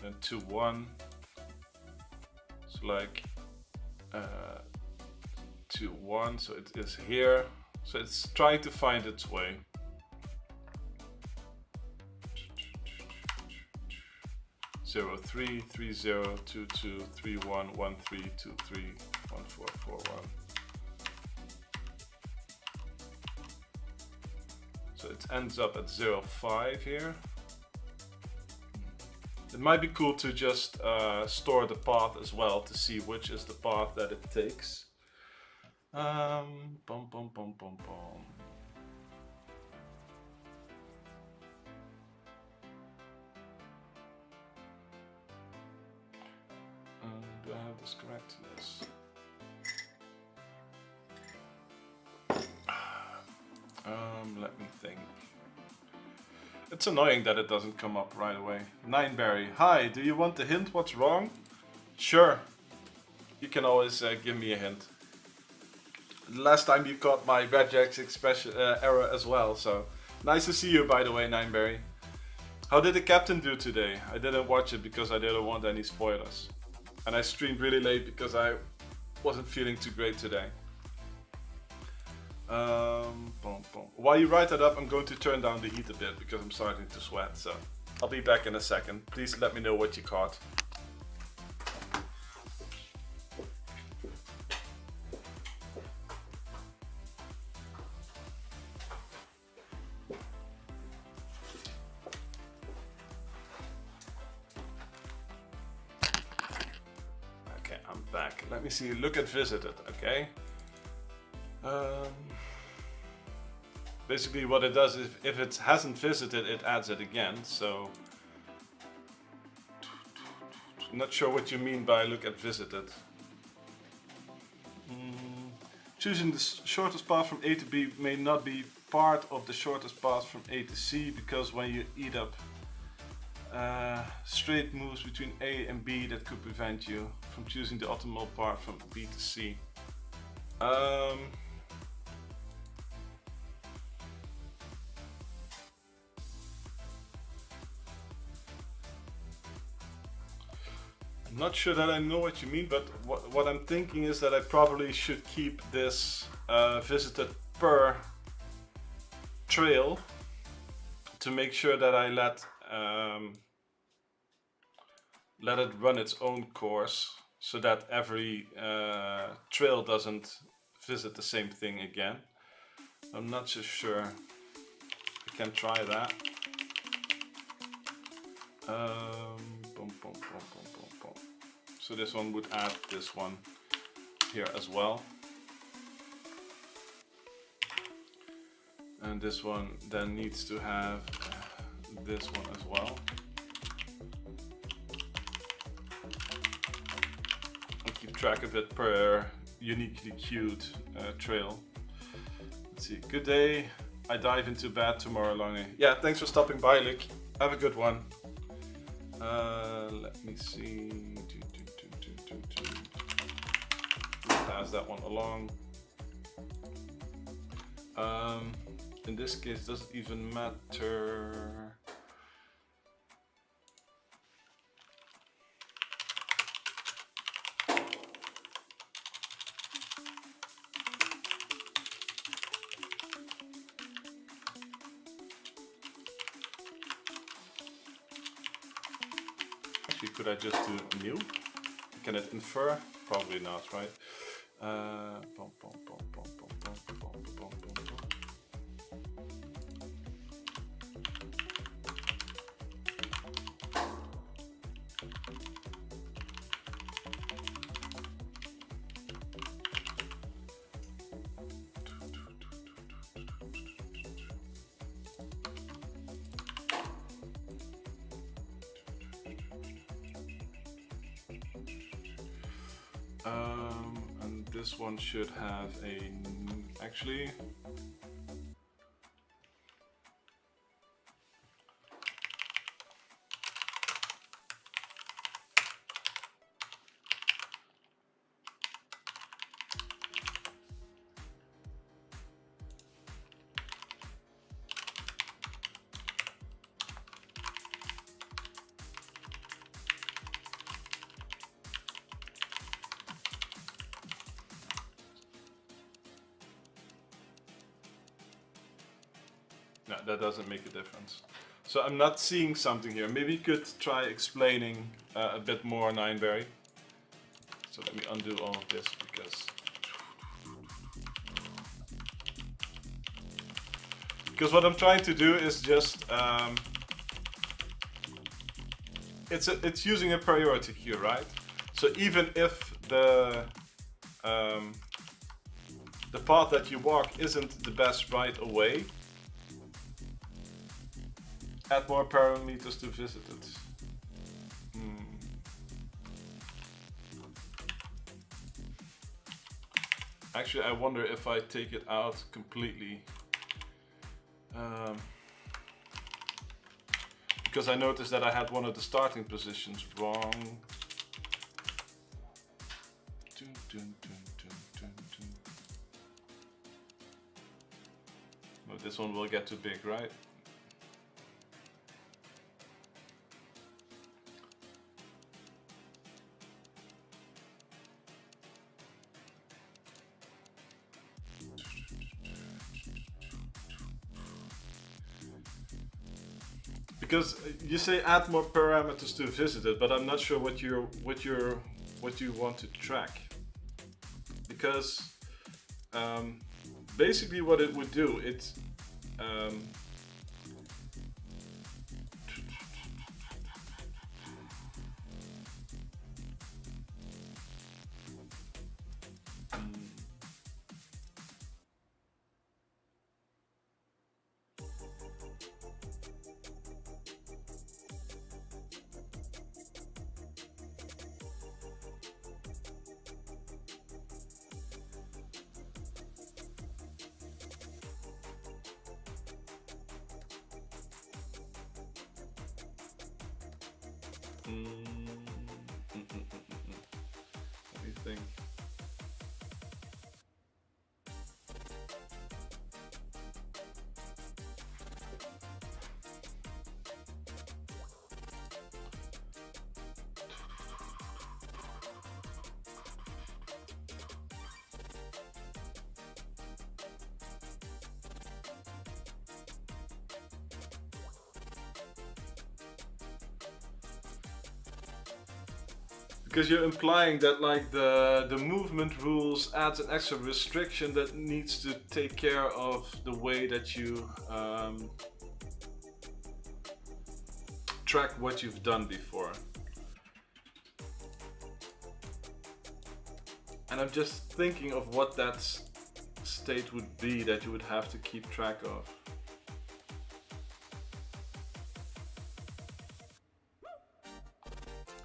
Then 2, 1. So like 2, 1. So it is here. So it's trying to find its way. 0, 3, 3, 0, 2, 2, 3, 1, 1, 3, 2, 3, 1, 4, 4, 1. So it ends up at 0, 5 here. It might be cool to just store the path as well to see which is the path that it takes. Bum, bum, bum, bum, bum. Do I have this correct? Yes. Let me think. It's annoying that it doesn't come up right away. Nineberry, hi, do you want the hint what's wrong? Sure. You can always give me a hint. Last time you caught my regex expression error as well, so nice to see you, by the way, Nineberry. How did the captain do today? I didn't watch it because I didn't want any spoilers. And I streamed really late because I wasn't feeling too great today. While you write that up, I'm going to turn down the heat a bit because I'm starting to sweat, so I'll be back in a second. Please let me know what you caught. Okay, I'm back. Let me see, look at visited, okay? Basically what it does is if it hasn't visited, it adds it again, so I'm not sure what you mean by look at visited. Choosing the shortest path from A to B may not be part of the shortest path from A to C, because when you eat up straight moves between A and B, that could prevent you from choosing the optimal path from B to C. I'm not sure that I know what you mean, but what I'm thinking is that I probably should keep this visited per trail to make sure that I let it run its own course, so that every trail doesn't visit the same thing again. I'm not so sure. I can try that. So this one would add this one here as well. And this one then needs to have this one as well. I'll keep track of it per uniquely queued trail. Let's see, good day. I dive into bed tomorrow, Lange. Yeah, thanks for stopping by, Luke. Have a good one. Let me see. Pass that one along. in this case, does it even matter? Actually, could I just do new? Can it infer? Probably not, right? Bum, bum, bum, bum, bum, bum, bum, bum, bum, bum. And this one should have a, actually, no, that doesn't make a difference. So I'm not seeing something here. Maybe you could try explaining a bit more, Nineberry. So let me undo all of this because what I'm trying to do is just it's using a priority queue, right? So even if the path that you walk isn't the best right away, add more parameters to visit it. Actually, I wonder if I take it out completely. Because I noticed that I had one of the starting positions wrong. Well, this one will get too big, right? Because you say add more parameters to visit it, but I'm not sure what you want to track. Because basically what it would do, it's let me think. Because you're implying that like the movement rules adds an extra restriction that needs to take care of the way that you track what you've done before. And I'm just thinking of what that state would be that you would have to keep track of.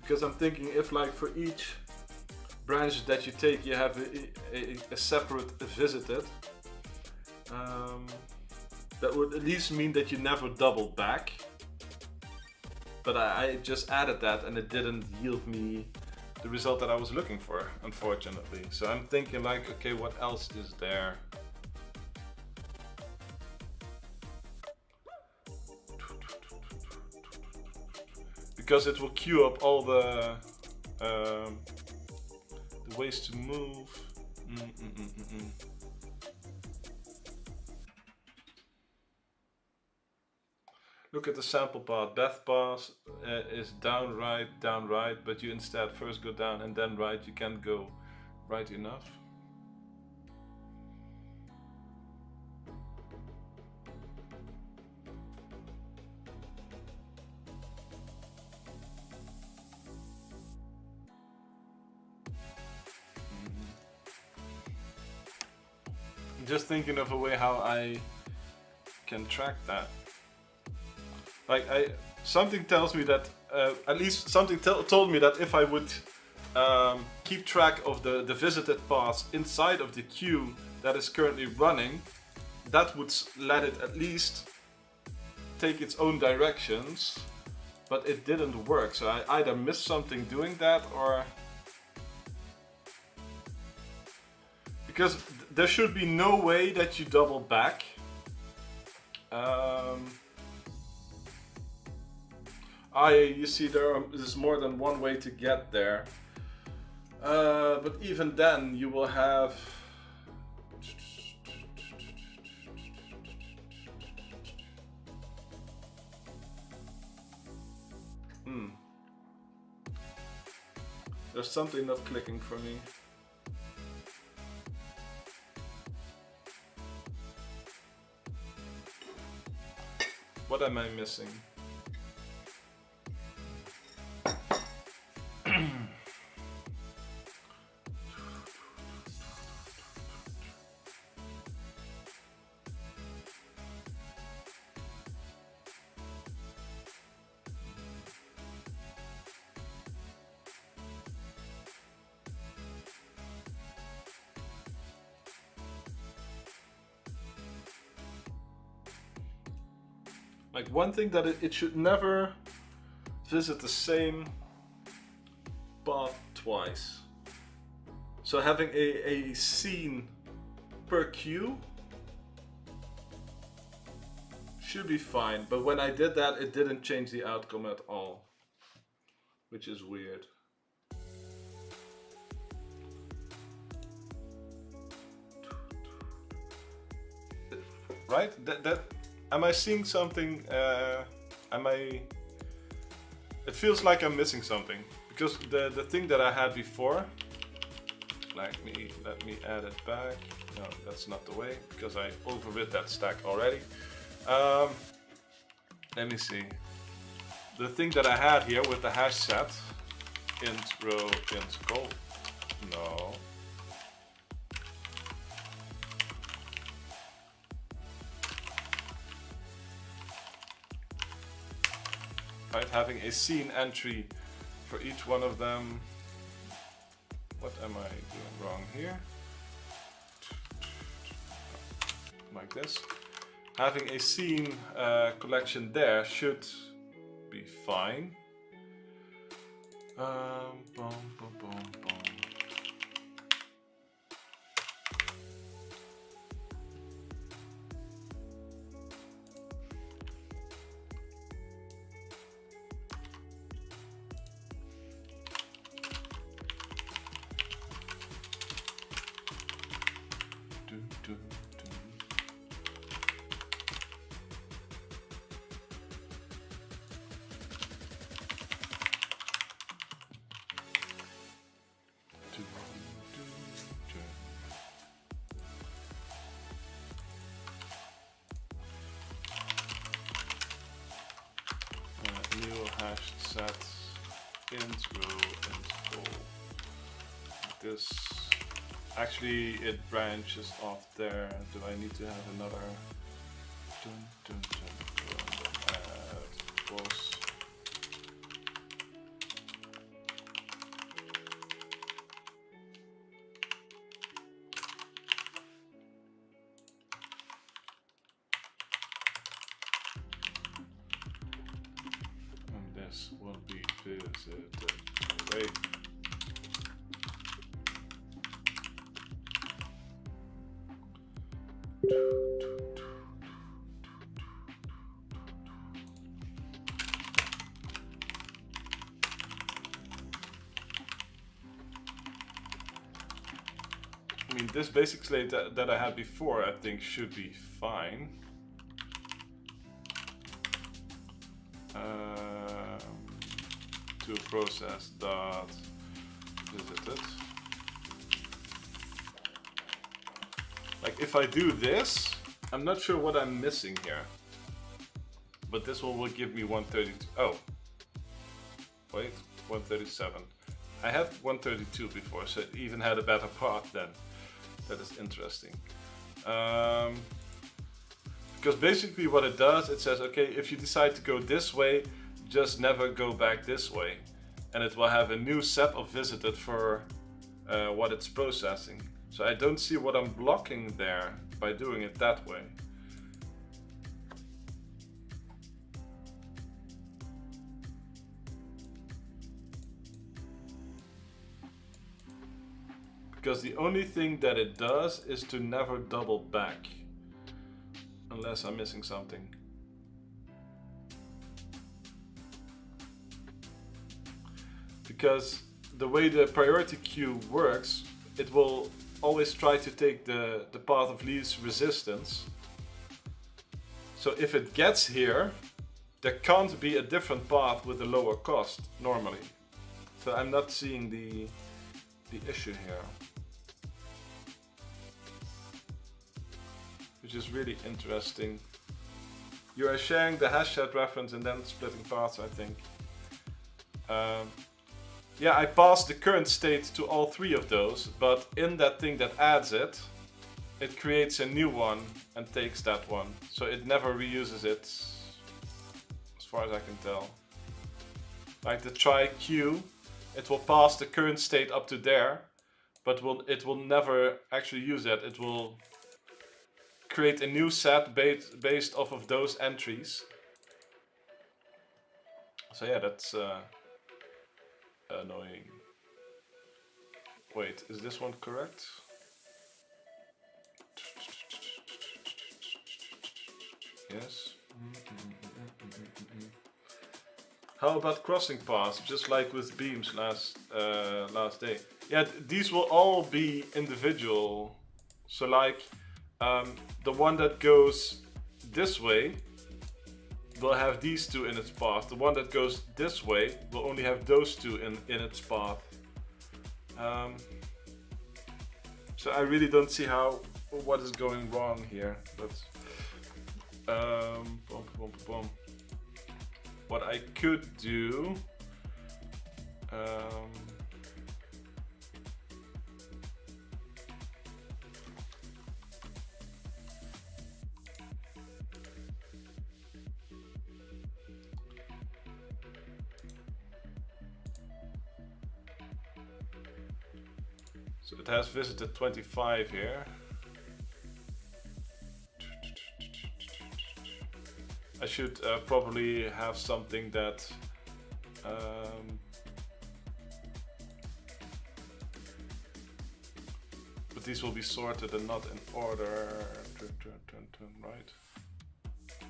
Because I'm thinking if like for each branch that you take you have a separate visited, that would at least mean that you never double back. But I just added that and it didn't yield me the result that I was looking for, unfortunately. So I'm thinking like, okay, what else is there? because it will queue up all the ways to move. Look at the sample path. Death path is down, right, but you instead first go down and then right. You can't go right enough. I'm just thinking of a way how I can track that. Like something tells me that, at least something told me that if I would keep track of the visited paths inside of the queue that is currently running, that would let it at least take its own directions, but it didn't work. So I either missed something doing that, or because there should be no way that you double back. You see there's more than one way to get there. But even then you will have... There's something not clicking for me. What am I missing? Like, one thing that it should never visit the same path twice. So having a scene per queue should be fine, but when I did that, it didn't change the outcome at all, which is weird. Right? Am I seeing something? It feels like I'm missing something, because the thing that I had before. Let me add it back. No, that's not the way, because I overrid that stack already. Let me see. The thing that I had here with the hash set, int row, int col. No. Right, having a scene entry for each one of them. What am I doing wrong here? Like this. Having a scene collection there should be fine. Boom, boom, boom, boom. New hash set int row int col. This actually it branches off there. Do I need to have another? Was this will be visited. Wait. I mean, this basic slate that I had before, I think should be fine. To process dot visited. Like if I do this, I'm not sure what I'm missing here. But this one will give me 132. Oh. Wait, 137. I had 132 before, so it even had a better path then. That is interesting. Because basically what it does, it says, okay, if you decide to go this way, just never go back this way. And it will have a new set of visited for what it's processing. So I don't see what I'm blocking there by doing it that way. Because the only thing that it does is to never double back. Unless I'm missing something. Because the way the priority queue works, it will always try to take the path of least resistance. So if it gets here, there can't be a different path with a lower cost normally. So I'm not seeing the issue here. Which is really interesting. You are sharing the hash chat reference and then splitting paths, I think. Yeah, I passed the current state to all three of those, but in that thing that adds it, it creates a new one and takes that one. So it never reuses it, as far as I can tell. Like the try queue, it will pass the current state up to there, but it will never actually use that. It will create a new set based off of those entries. So yeah, that's annoying. Wait, is this one correct? Yes. How about crossing paths, just like with beams last day? Yeah, these will all be individual. So like the one that goes this way will have these two in its path. The one that goes this way will only have those two in its path. So I really don't see what is going wrong here. But what I could do. So it has visited 25 here. I should probably have something that but these will be sorted and not in order, right?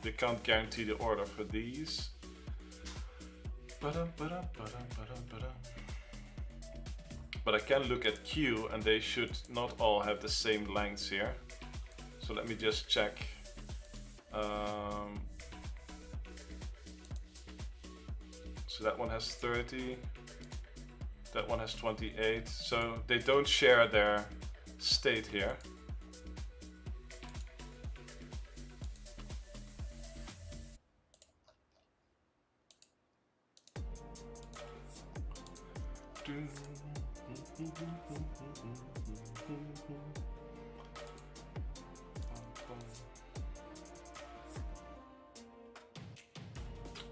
They can't guarantee the order for these. But I can look at Q and they should not all have the same lengths here. So let me just check. So that one has 30, that one has 28. So they don't share their state here.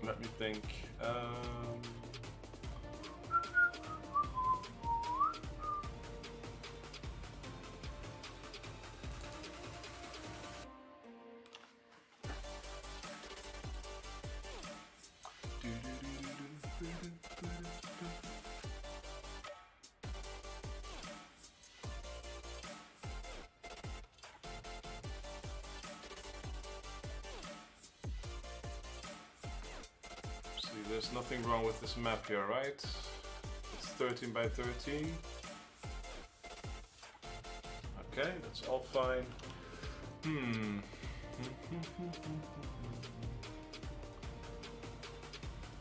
Let me think. There's nothing wrong with this map here, right? It's 13 by 13. Okay, that's all fine.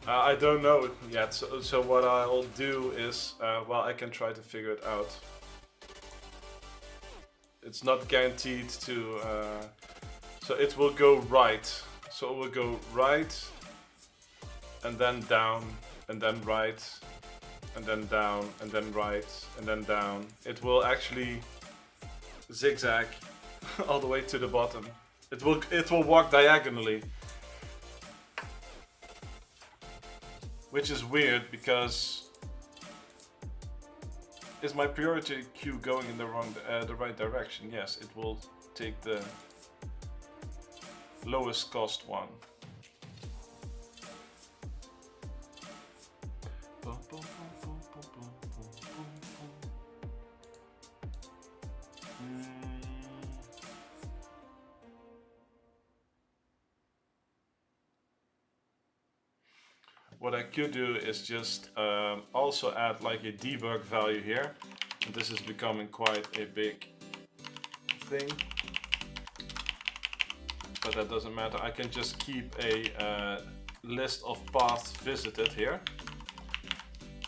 I don't know yet, so what I'll do is, well, I can try to figure it out. It's not guaranteed to, so it will go right. So it will go right, and then down, and then right, and then down, and then right, and then down. It will actually zigzag all the way to the bottom. It will walk diagonally. Which is weird because is my priority queue going in the right direction? Yes, it will take the lowest cost one. What I could do is just also add like a debug value here. And this is becoming quite a big thing. But that doesn't matter. I can just keep a list of paths visited here.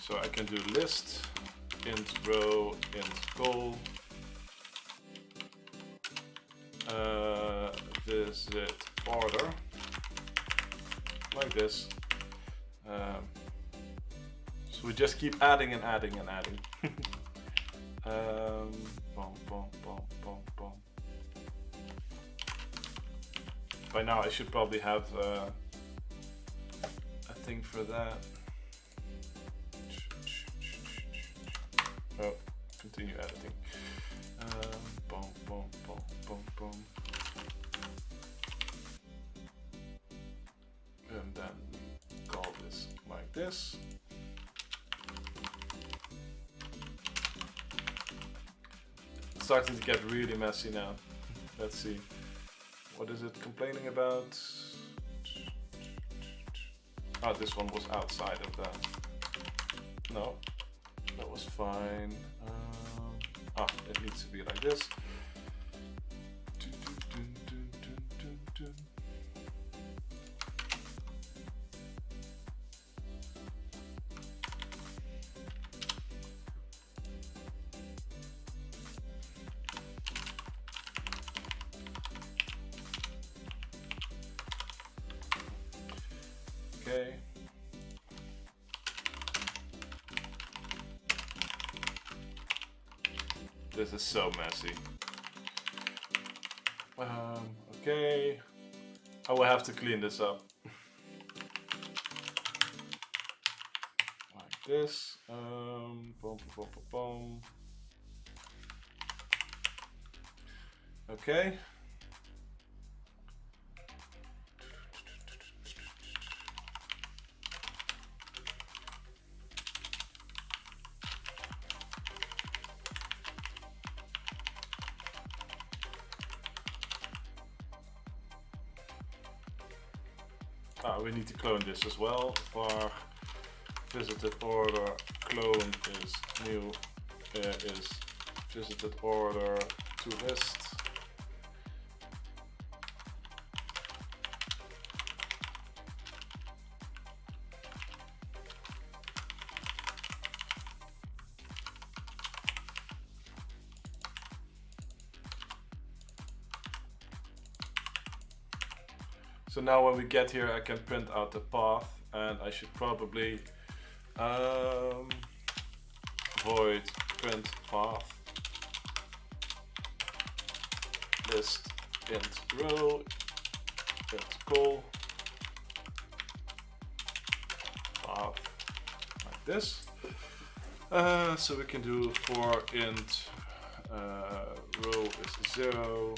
So I can do list, int row, int goal, visit order, like this. So we just keep adding and adding and adding. Boom, boom, boom, boom, boom. By now I should probably have a thing for that. Oh, continue editing. Boom, boom, boom, boom, boom. And then call this like this. It's starting to get really messy now. Let's see. What is it complaining about? Oh, this one was outside of that. No, that was fine. It needs to be like this. Okay. This is so messy. Okay. I will have to clean this up. Like this. Boom, boom, boom, boom. Okay. We need to clone this as well. Var visited order clone is new is visited order to list. So now when we get here, I can print out the path, and I should probably void print path list int row int goal path like this. So we can do for int row is 0,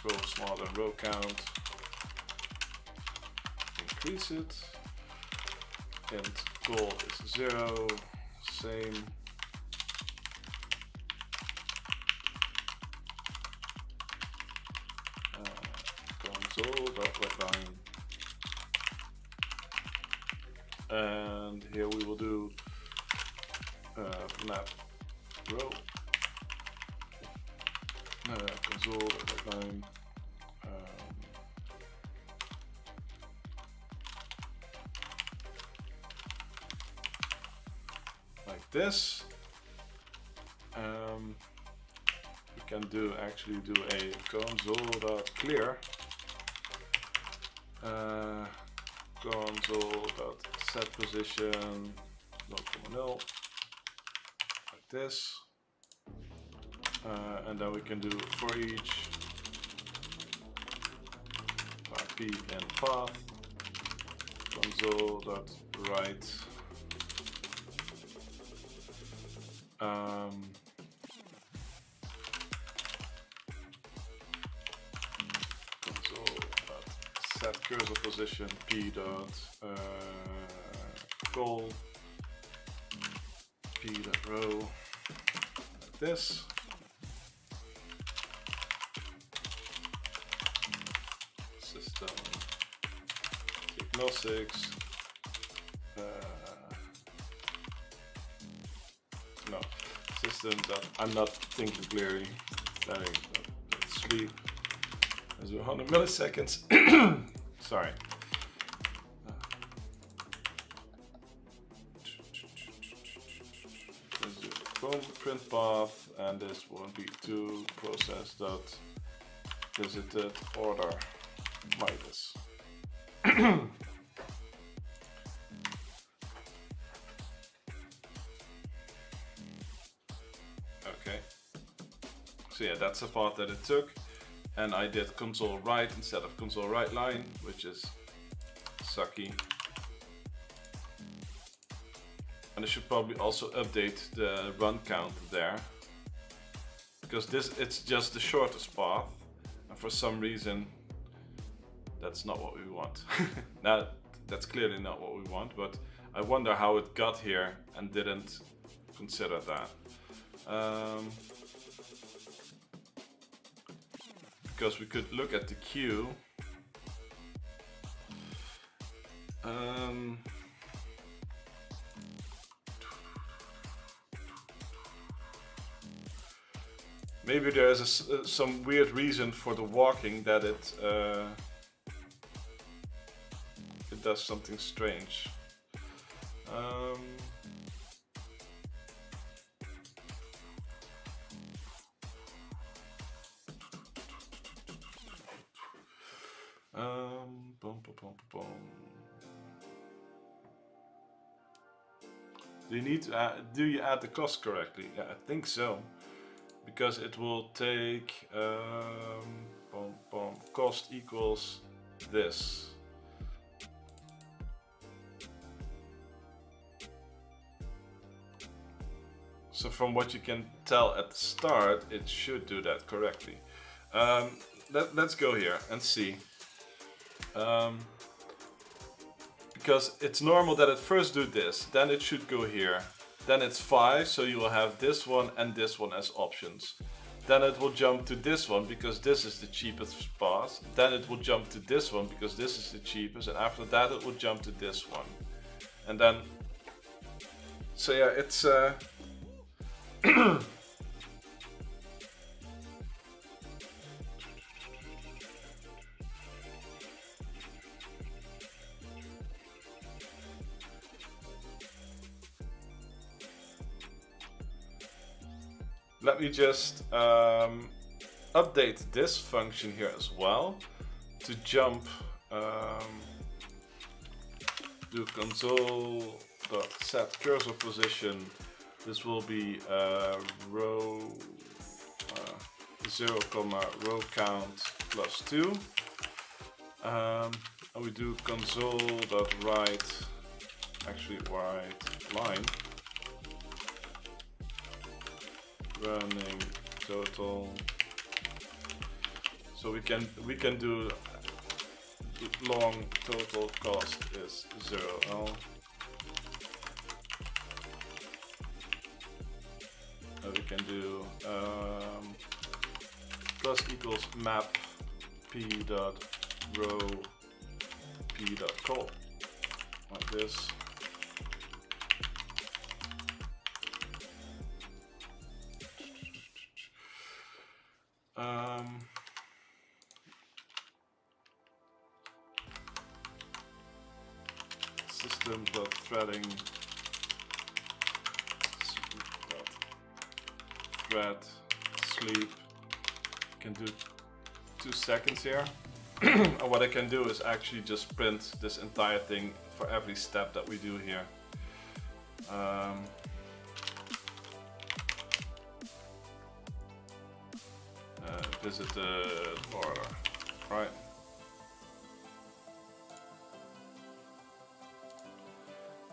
row smaller than row count. Increase it. Int goal is 0. Same. Console.getLine. And here we will do map row console.line like this. We can actually do a console.clear console.set position 0.0 like this, and then we can do for each p and path console.write console.set cursor position p dot call p dot row like this. System diagnostics. No, system that I'm not thinking clearly. Sleep. Let's do 100 milliseconds. Sorry. Let's do print path, and this won't be to process dot visited order minus. Okay. So yeah, that's the path that it took. And I did console write instead of console write line, which is sucky. And I should probably also update the run count there, because it's just the shortest path, and for some reason that's not what we want. Now that's clearly not what we want, but I wonder how it got here and didn't consider that. Because we could look at the queue. Maybe there is some weird reason for the walking that it does something strange. Do you need to do you add the cost correctly? Yeah, I think so, because it will take cost equals this. So from what you can tell at the start, it should do that correctly. Let's go here and see. Because it's normal that it first do this, then it should go here. Then it's 5, so you will have this one and this one as options. Then it will jump to this one because this is the cheapest path. Then it will jump to this one because this is the cheapest, and after that it will jump to this one. And then, so yeah, it's let me just update this function here as well to jump. Do console.set cursor position. This will be row 0, row count +2. And we do console.write, actually write line. Running total, so we can do long total cost is 0L, and we can do plus equals map p dot row p dot call like this. System.threading thread sleep. Can do 2 seconds here. And what I can do is actually just print this entire thing for every step that we do here. Visited order, right?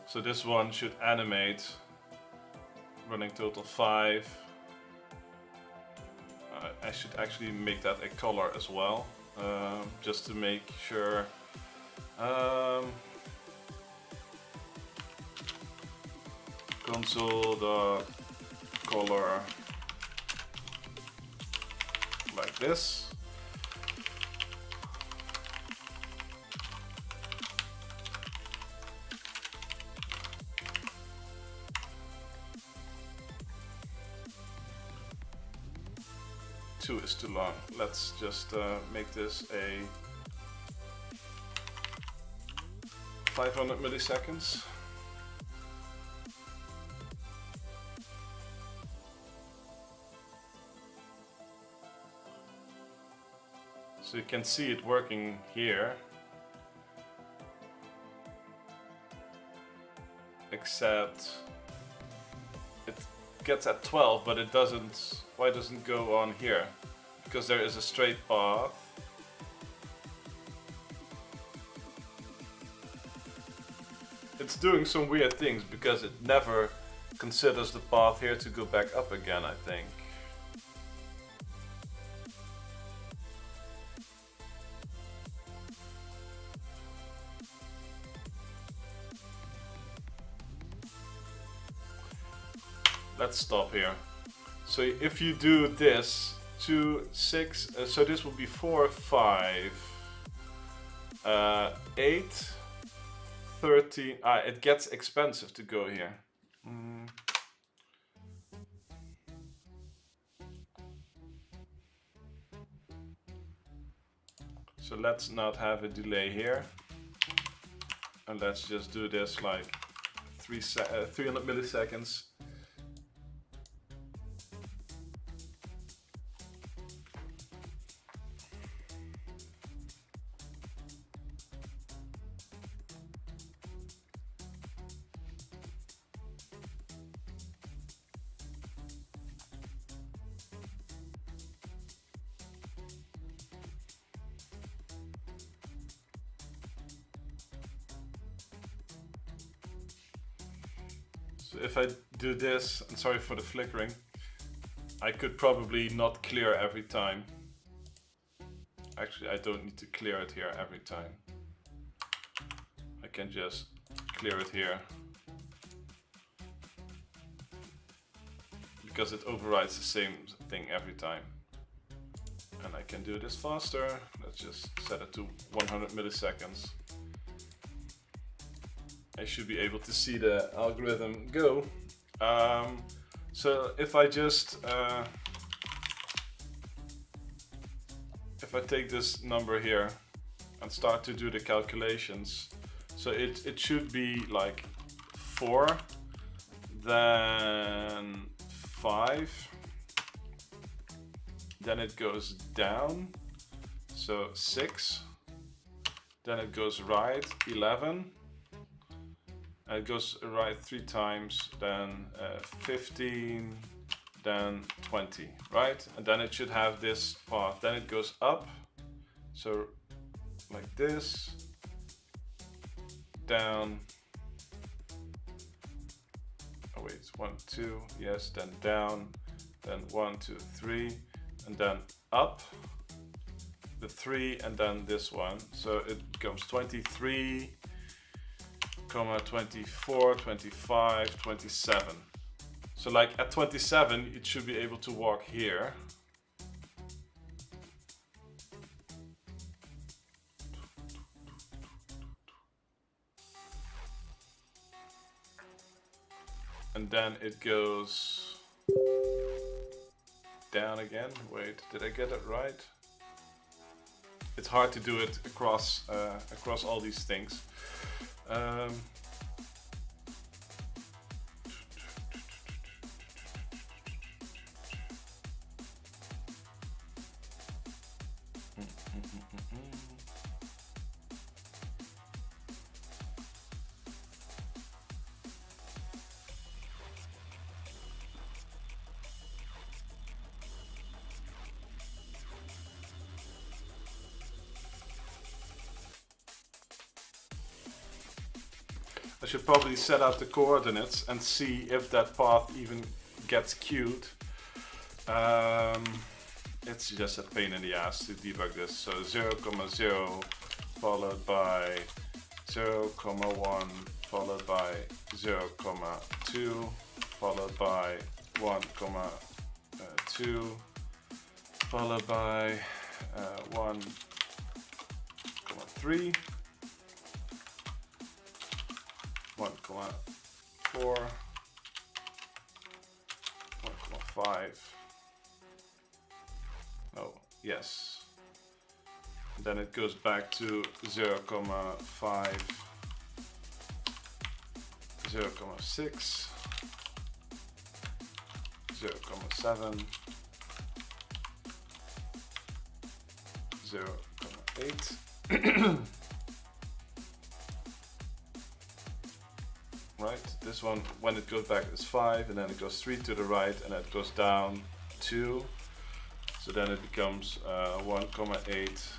So this one should animate, running total 5. I should actually make that a color as well, just to make sure. Console.color like this. Two is too long. Let's just make this a 500 milliseconds. So you can see it working here, except it gets at 12, but it doesn't. Why doesn't it go on here? Because there is a straight path. It's doing some weird things because it never considers the path here to go back up again, I think. Let's stop here. So if you do this, 2, 6, so this will be 4, 5, 8, 13. It gets expensive to go here. So let's not have a delay here. And let's just do this like 300 milliseconds. So if I do this, and sorry for the flickering, I could probably not clear every time. Actually, I don't need to clear it here every time. I can just clear it here. Because it overrides the same thing every time. And I can do this faster. Let's just set it to 100 milliseconds. I should be able to see the algorithm go. So if I just if I take this number here and start to do the calculations, so it should be like 4, then 5, then it goes down, so 6, then it goes right, 11. It goes right 3 times, then 15, then 20, right? And then it should have this path. Then it goes up, so like this, down. Oh wait, 1, 2, yes, then down, then 1, 2, 3, and then up, the 3, and then this one. So it becomes 23. 24, 25, 27. So like at 27, it should be able to walk here. And then it goes down again. Wait, did I get it right? It's hard to do it across across all these things. I should probably set out the coordinates and see if that path even gets queued. It's just a pain in the ass to debug this. So 0,0 followed by 0,1 followed by 0,2 followed by 1,2 followed by 1,3 1,4 1,5. Oh, yes. Then it goes back to 0,5, 0,6, 0,7, 0,8. Right, this one, when it goes back, is 5, and then it goes 3 to the right, and it goes down 2. So then it becomes 1,8,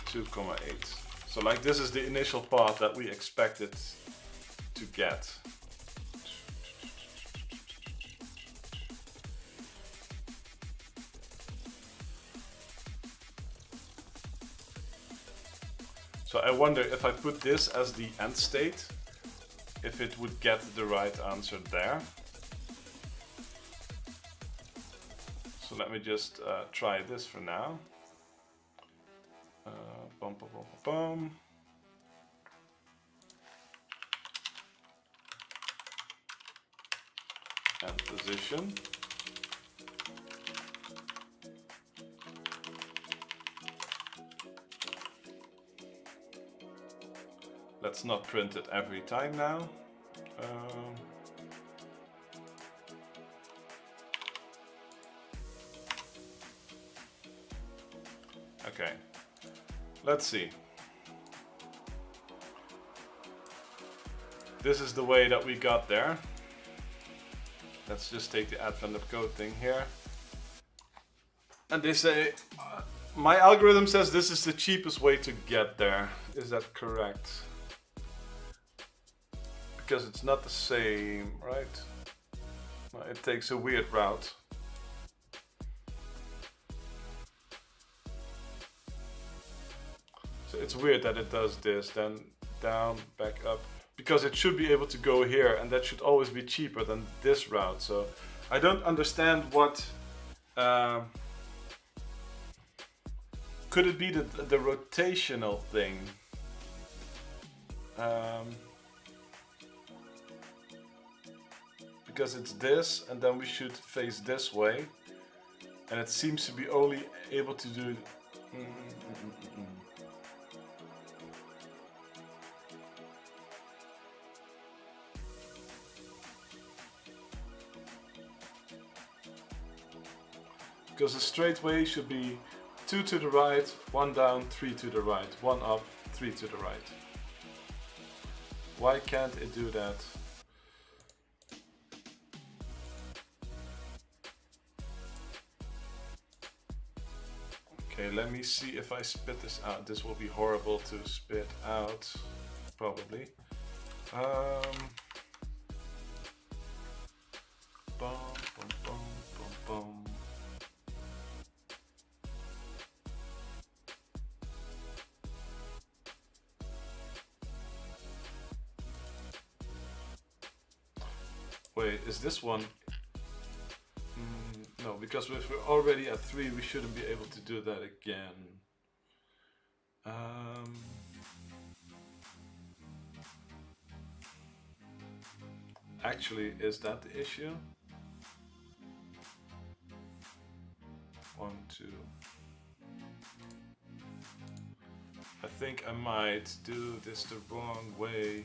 2,8. So like this is the initial path that we expected to get. So I wonder if I put this as the end state, if it would get the right answer there. So let me just try this for now. Bum, bum, bum, bum. And position. Let's not print it every time now. Okay, let's see. This is the way that we got there. Let's just take the advent of code thing here. And they say, my algorithm says this is the cheapest way to get there. Is that correct? Because it's not the same, right? It takes a weird route. So it's weird that it does this, then down, back up. Because it should be able to go here, and that should always be cheaper than this route. So I don't understand what... could it be the rotational thing? Because it's this, and then we should face this way. And it seems to be only able to do... Because the straight way should be 2 to the right, 1 down, 3 to the right, 1 up, 3 to the right. Why can't it do that? Okay, let me see if I spit this out. This will be horrible to spit out, probably. Bum, bum, bum, bum, bum. Wait, is this one? No, because if we're already at 3, we shouldn't be able to do that again. Actually, is that the issue? 1, 2. I think I might do this the wrong way.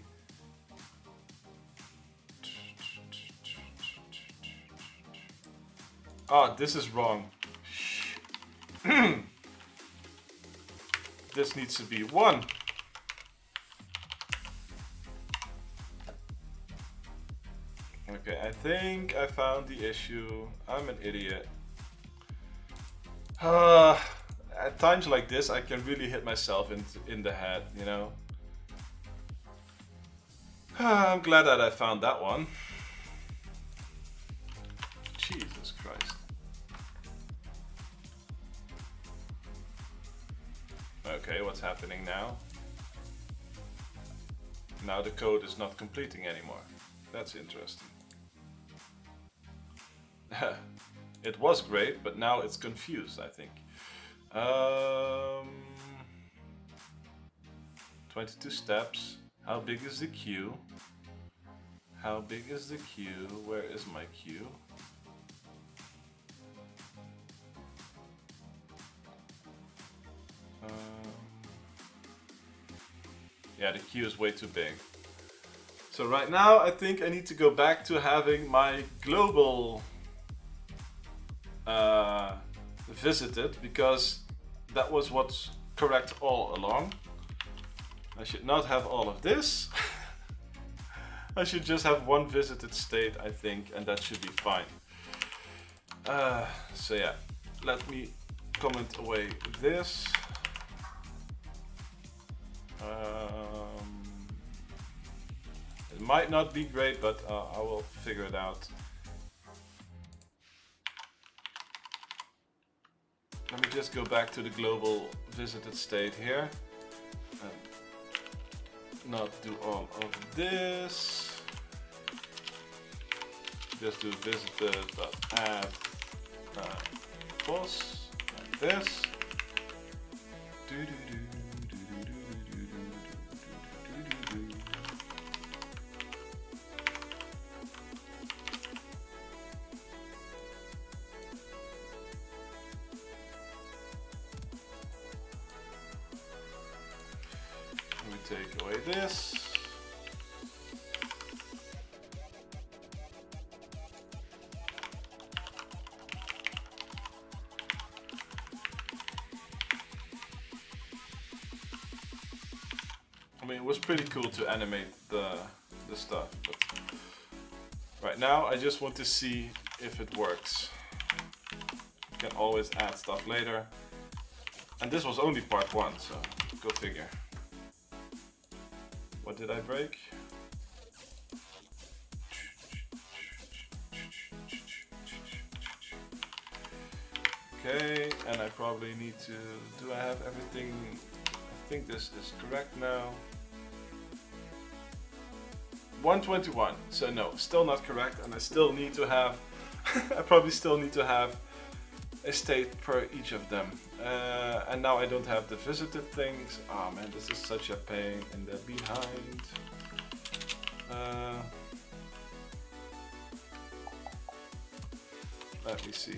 Ah, this is wrong. This needs to be 1. Okay, I think I found the issue. I'm an idiot. At times like this, I can really hit myself in the head, you know? I'm glad that I found that one. Jesus Christ. Okay, what's happening now? Now the code is not completing anymore. That's interesting. It was great, but now it's confused, I think. 22 steps. How big is the queue? How big is the queue? Where is my queue? Yeah, the queue is way too big. So right now I think I need to go back to having my global visited, because that was what's correct all along. I should not have all of this. I should just have one visited state, I think, and that should be fine. So yeah, let me comment away this. It might not be great, but I will figure it out. Let me just go back to the global visited state here. Not do all of this. Just do visited, but add pos like this. Take away this. I mean, it was pretty cool to animate the stuff, but right now I just want to see if it works. You can always add stuff later. And this was only part 1, so go figure. What did I break? Okay, and I probably need to... Do I have everything? I think this is correct now. 121, so no, still not correct, and I still need to have... I probably still need to have a state per each of them. And now I don't have the visited things. Oh man, this is such a pain in the behind. Let me see.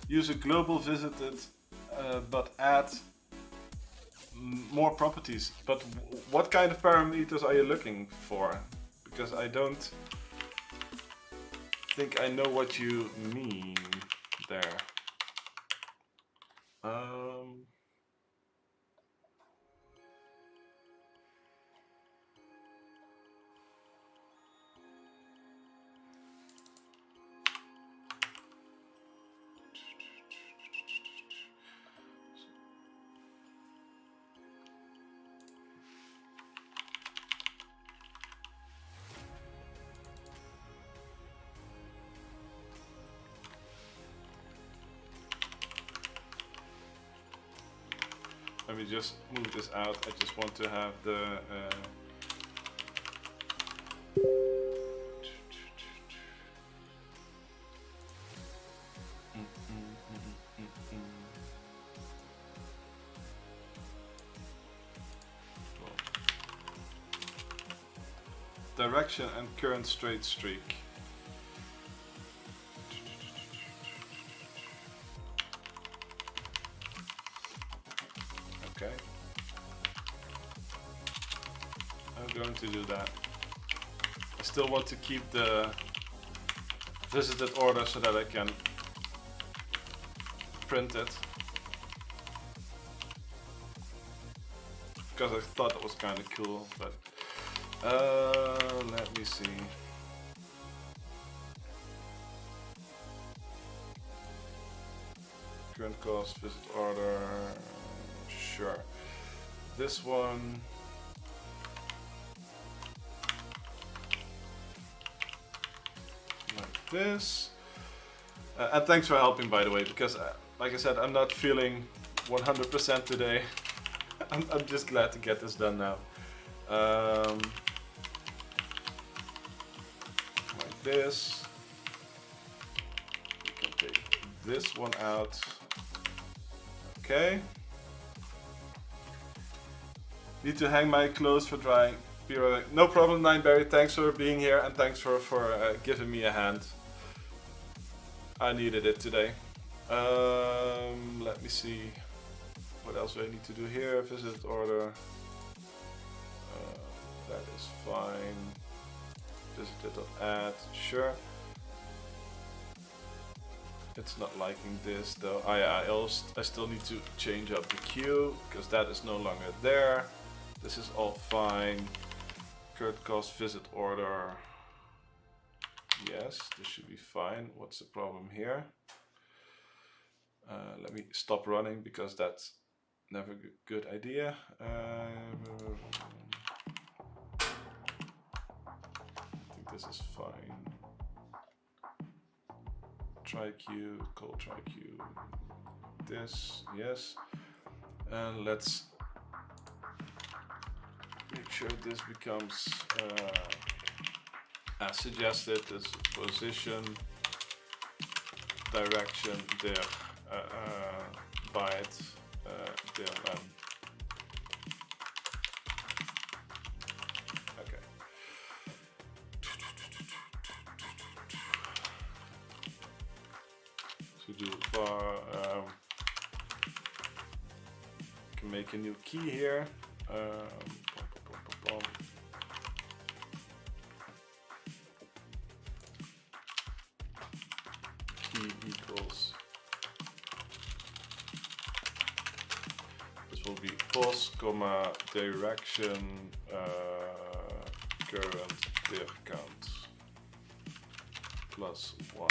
Use a global visited, but add more properties. But what kind of parameters are you looking for? Because I don't think I know what you mean there. Let me just move this out. I just want to have the Direction and current straight streak. Okay. I'm going to do that. I still want to keep the visited order so that I can print it. Because I thought it was kind of cool, but let me see. Current cost, visit order, sure. This one. Like this. And thanks for helping, by the way, because like I said, I'm not feeling 100% today. I'm just glad to get this done now. Like this. We can take this one out. Okay. Need to hang my clothes for drying. Be right back. No problem, Nineberry. Thanks for being here and thanks for giving me a hand. I needed it today. Let me see. What else do I need to do here? Visit order. That is fine. Visited.add. Sure. It's not liking this though. I still need to change up the queue because that is no longer there. This is all fine. Current cost visit order. Yes, this should be fine. What's the problem here? Let me stop running because that's never a good idea. I think this is fine. Try queue, call try queue. This, yes. And let's make sure this becomes as suggested. This position, direction, there, byte, there, okay. So do bar, can make a new key here. Key equals. This will be pos, comma, direction, current div count plus 1.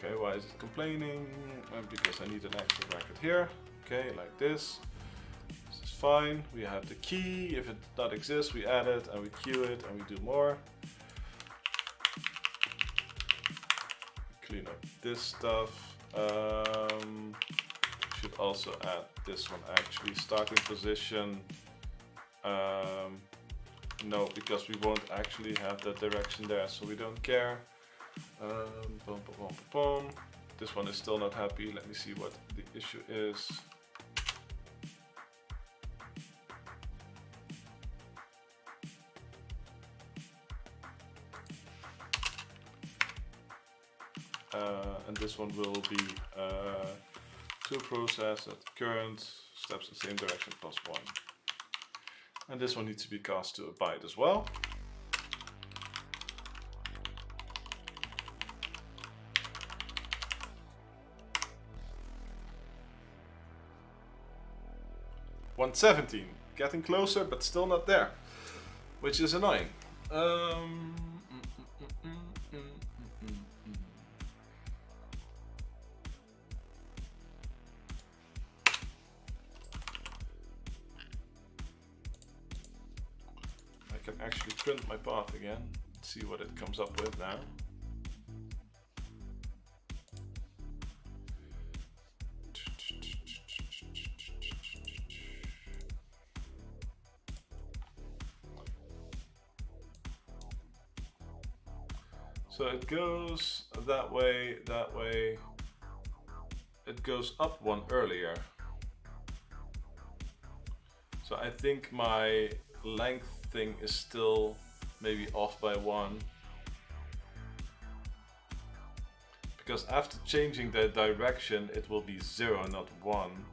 Okay, why is it complaining? Because I need an extra bracket here. Okay, like this. This is fine. We have the key. If it does not exist, we add it and we queue it and we do more. Clean up this stuff. Should also add this one actually. Starting position. No, because we won't actually have the direction there, so we don't care. Boom, boom, boom, boom. This one is still not happy. Let me see what the issue is. And this one will be to process at current steps in the same direction plus 1. And this one needs to be cast to a byte as well. $117. getting closer, but still not there, which is annoying. I can actually print my path again, see what it comes up with now. So it goes that way, it goes up one earlier. So I think my length thing is still maybe off by 1. Because after changing the direction, it will be 0, not 1.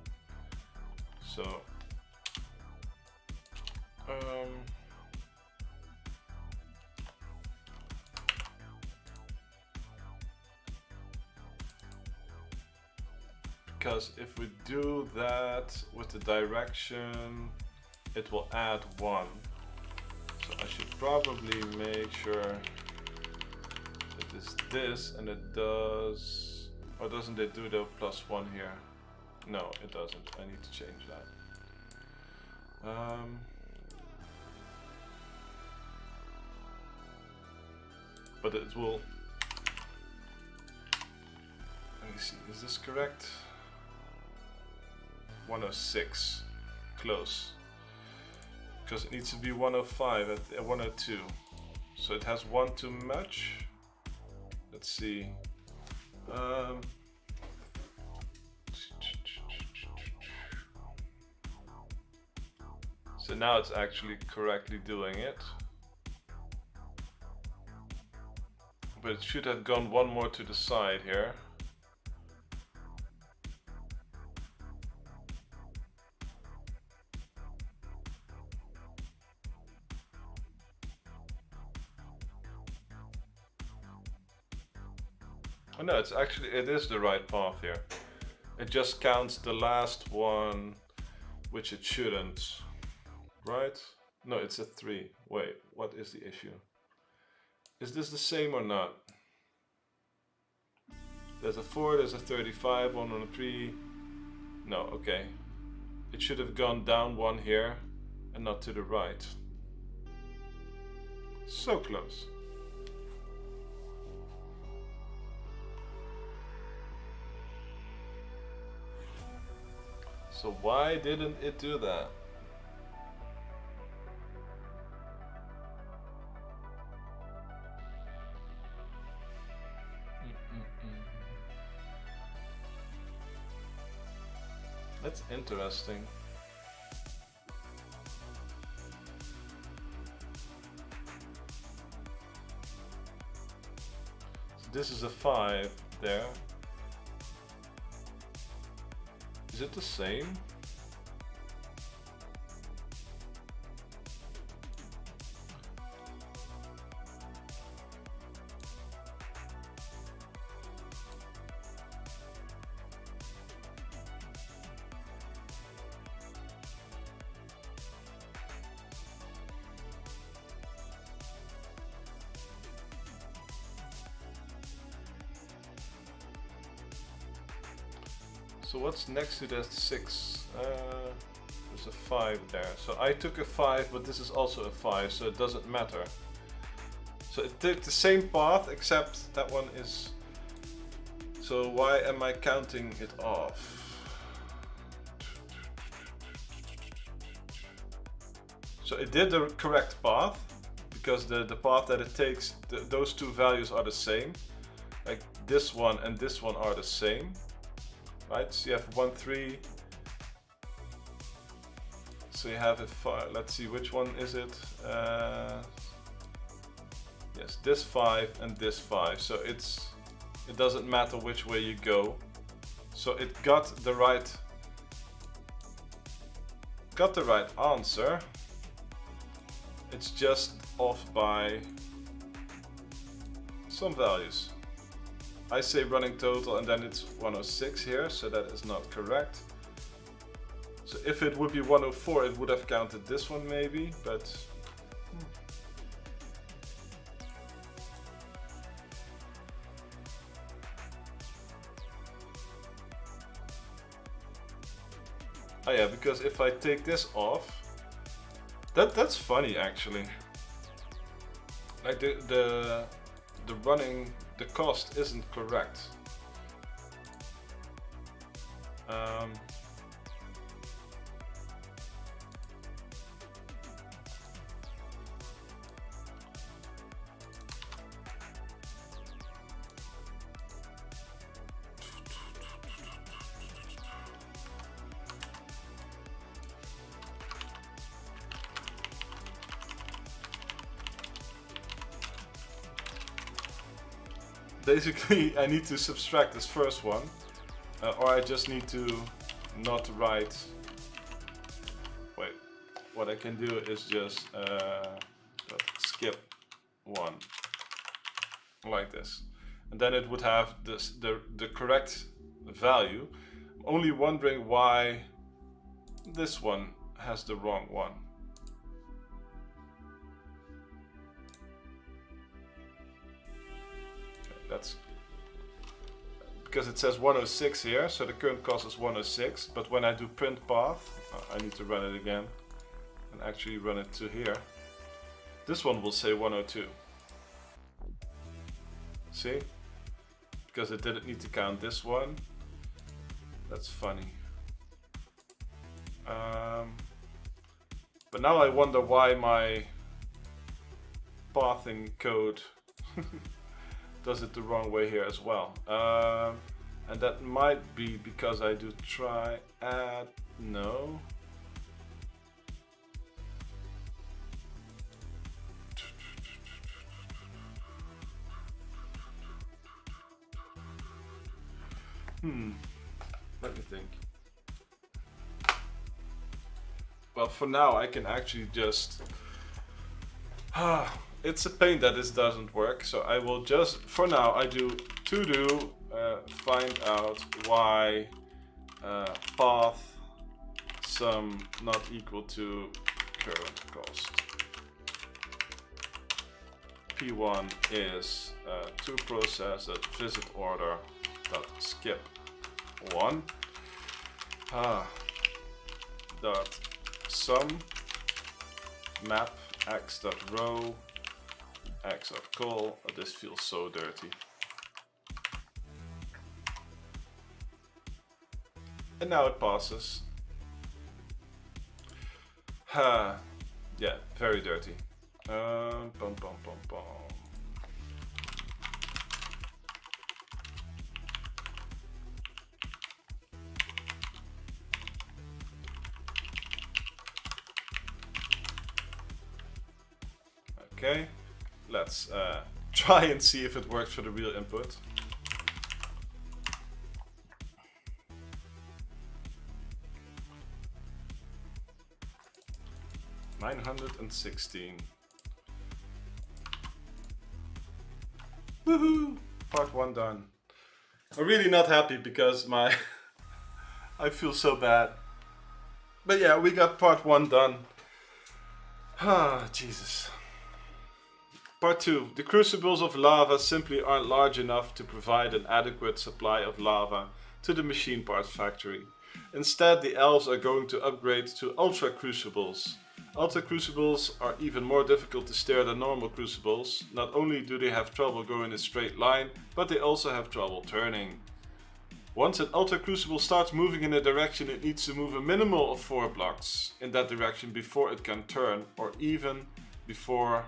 So, because if we do that with the direction, it will add 1. So I should probably make sure it is this, and it does, or doesn't it do the +1 here? No, it doesn't. I need to change that. But it will, let me see, is this correct? 106, close. Because it needs to be 105 at 102. So it has 1 too much. Let's see. So now it's actually correctly doing it. But it should have gone 1 more to the side here. Oh no, it's actually, it is the right path here. It just counts the last one, which it shouldn't, right? No, it's a 3. Wait, what is the issue? Is this the same or not? There's a 4, there's a 35, 1 on a 3. No, okay. It should have gone down 1 here and not to the right. So close. So why didn't it do that? That's interesting. So this is a 5 there. Is it the same? So what's next to that 6? There's a 5 there. So I took a 5, but this is also a 5, so it doesn't matter. So it took the same path, except that one is... So why am I counting it off? So it did the correct path, because the path that it takes, those two values are the same. Like this one and this one are the same. Right, so you have 1, 3. So you have a 5. Let's see, which one is it? Yes, this 5 and this 5. So it doesn't matter which way you go. So it got the right answer. It's just off by some values. I say running total and then it's 106 here, so that is not correct. So if it would be 104, it would have counted this one maybe, but... Oh yeah, because if I take this off, that's funny actually. Like the running, the cost isn't correct. Basically, I need to subtract this first one, or I just need to not write. Wait, what I can do is just skip one, like this, and then it would have this the correct value. I'm only wondering why this one has the wrong one. That's because it says 106 here, so the current cost is 106, but when I do print path, I need to run it again and actually run it to here. This one will say 102. See? Because it didn't need to count this one. That's funny. But now I wonder why my pathing code does it the wrong way here as well. And that might be because I do try add, no. Let me think. Well, for now I can actually just it's a pain that this doesn't work, so I will just, for now, I do to do find out why path sum not equal to current cost. P1 is to process at visit order dot skip 1 dot sum map x dot row x dot call. Oh, this feels so dirty. And now it passes. Yeah, very dirty. Bum, bum, bum, bum. Okay, let's try and see if it works for the real input. $916. Woohoo! Part 1 done. I'm really not happy because my I feel so bad. But yeah, we got part 1 done. Ah, Jesus. Part 2. The crucibles of lava simply aren't large enough to provide an adequate supply of lava to the machine parts factory. Instead, the elves are going to upgrade to ultra crucibles. Ultra crucibles are even more difficult to steer than normal crucibles. Not only do they have trouble going in a straight line, but they also have trouble turning. Once an ultra crucible starts moving in a direction, it needs to move a minimum of 4 blocks in that direction before it can turn, or even before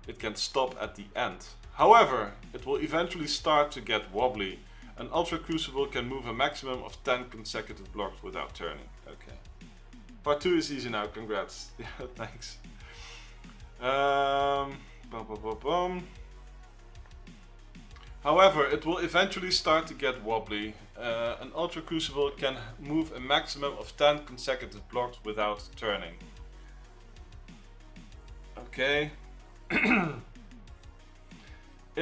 it can stop at the end. However, it will eventually start to get wobbly. An ultra crucible can move a maximum of 10 consecutive blocks without turning. Okay. Part 2 is easy now, congrats. Yeah, thanks. However, it will eventually start to get wobbly. An ultra crucible can move a maximum of 10 consecutive blocks without turning. Okay. In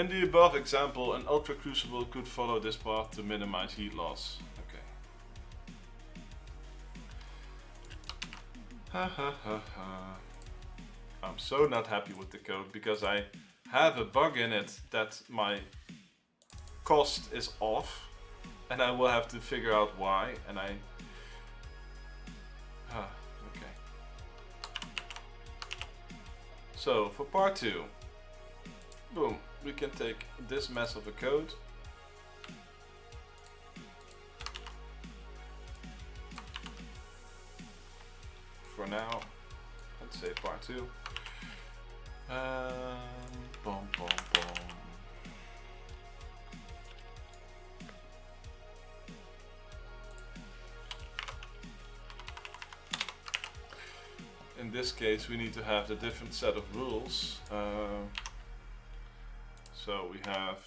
the above example, an ultra crucible could follow this path to minimize heat loss. Okay. Ha ha ha ha. I'm so not happy with the code because I have a bug in it that my cost is off, and I will have to figure out why. And okay. So for part 2, boom, we can take this mess of a code. For now, let's say part 2. Boom, boom, boom. In this case, we need to have the different set of rules. So we have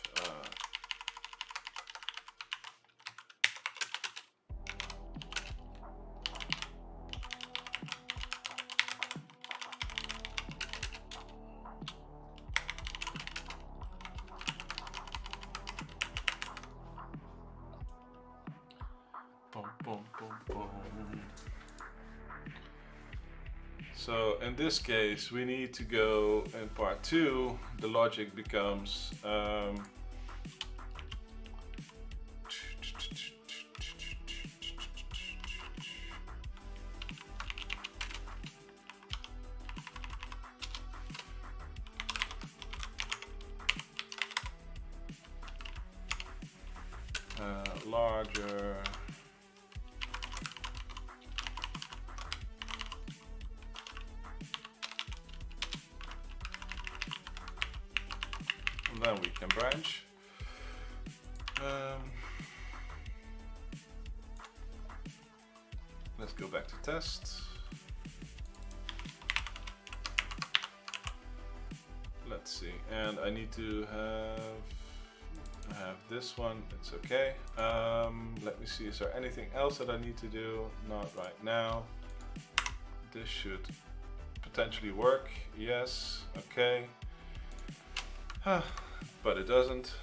boom, boom, boom, boom. So in this case, we need to go in part 2. The logic becomes larger. And then we can branch. Let's go back to test. Let's see, and I need to have this one. It's okay. Let me see, is there anything else that I need to do? Not right now. This should potentially work. Yes, okay. But it doesn't.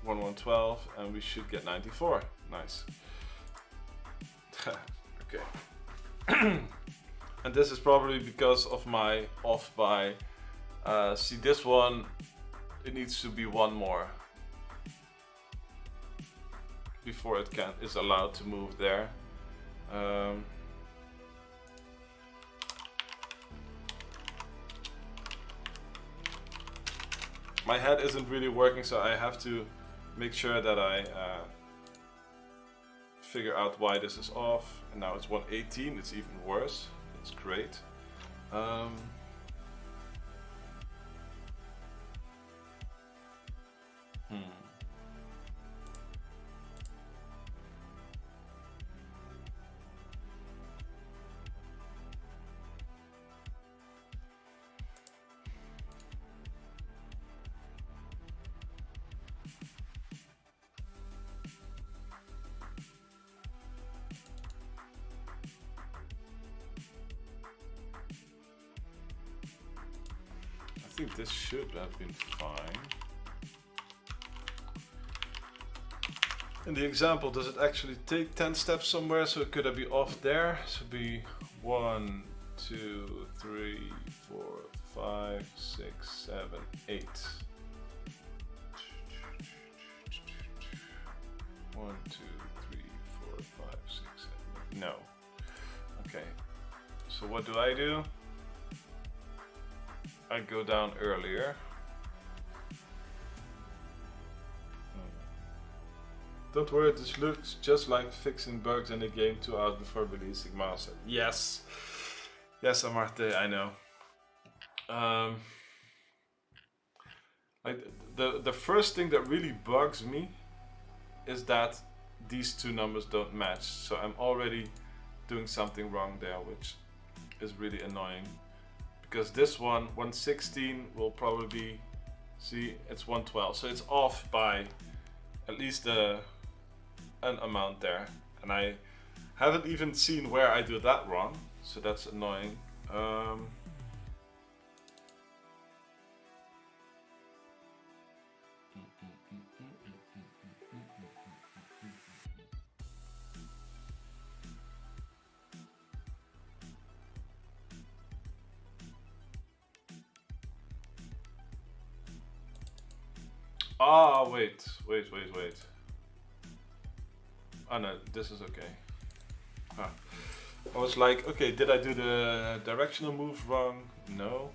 1112, and we should get 94. Nice. Okay. And this is probably because of my off by. See, this one, it needs to be one more before it is allowed to move there. My head isn't really working, so I have to make sure that I figure out why this is off. And now it's 118, it's even worse. That's great. I think this should have been fine. In the example, does it actually take 10 steps somewhere? So could I be off there? So it'd be 1, 2, 3, 4, 5, 6, 7, 8. 1, 2, 3, 4, 5, 6, 7. No. Okay. So what do? I go down earlier. Don't worry, this looks just like fixing bugs in the game 2 hours before releasing master. Yes! Yes, Amarte, I know. The first thing that really bugs me is that these two numbers don't match. So I'm already doing something wrong there, which is really annoying. Because this one, 116, will probably be, see, it's 112. So it's off by at least an amount there. And I haven't even seen where I do that wrong. So that's annoying. Ah, wait. Oh no, this is okay. Huh. I was like, okay, did I do the directional move wrong? No.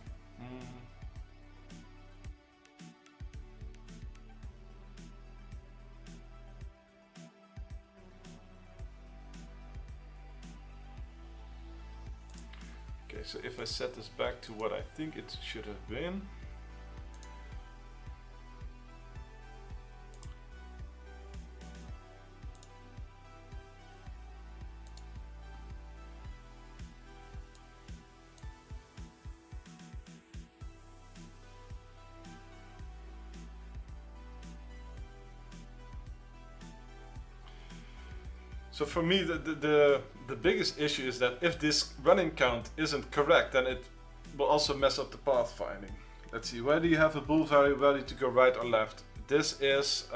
Okay, so if I set this back to what I think it should have been. So for me, the biggest issue is that if this running count isn't correct, then it will also mess up the pathfinding. Let's see, where do you have a bool value ready to go right or left? This is,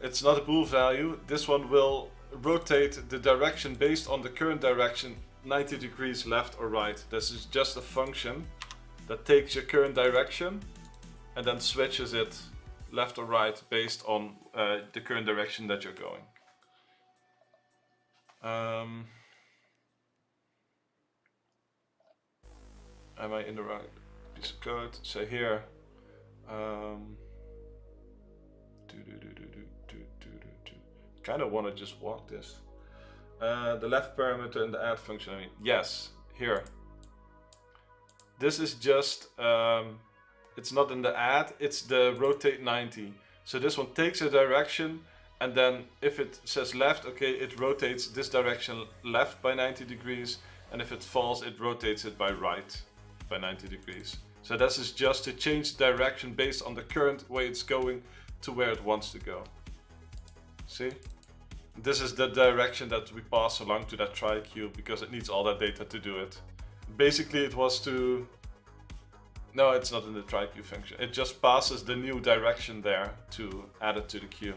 it's not a bool value. This one will rotate the direction based on the current direction 90 degrees left or right. This is just a function that takes your current direction and then switches it left or right based on the current direction that you're going. Am I in the right piece of code? So here, kind of want to just walk this. The left parameter in the add function. I mean, yes, here. This is just. It's not in the add, it's the rotate 90. So this one takes a direction, and then if it says left, okay, it rotates this direction left by 90 degrees, and if it falls, it rotates it by right by 90 degrees. So this is just to change direction based on the current way it's going to where it wants to go. See? This is the direction that we pass along to that try queue because it needs all that data to do it. Basically it was to... No, it's not in the try queue function. It just passes the new direction there to add it to the queue.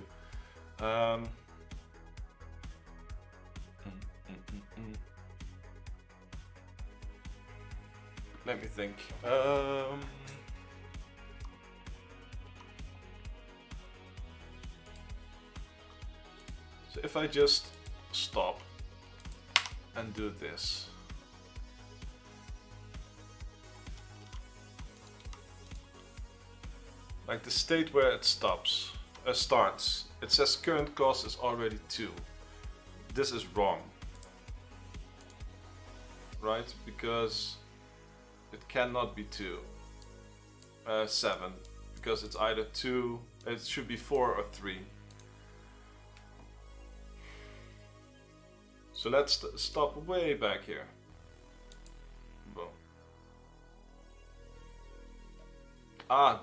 Let me think. So if I just stop and do this. Like the state where it starts, it says current cost is already 2. This is wrong, right? Because it cannot be 2, 7, because it's either 2, it should be 4 or 3. So let's stop way back here. Boom. Ah.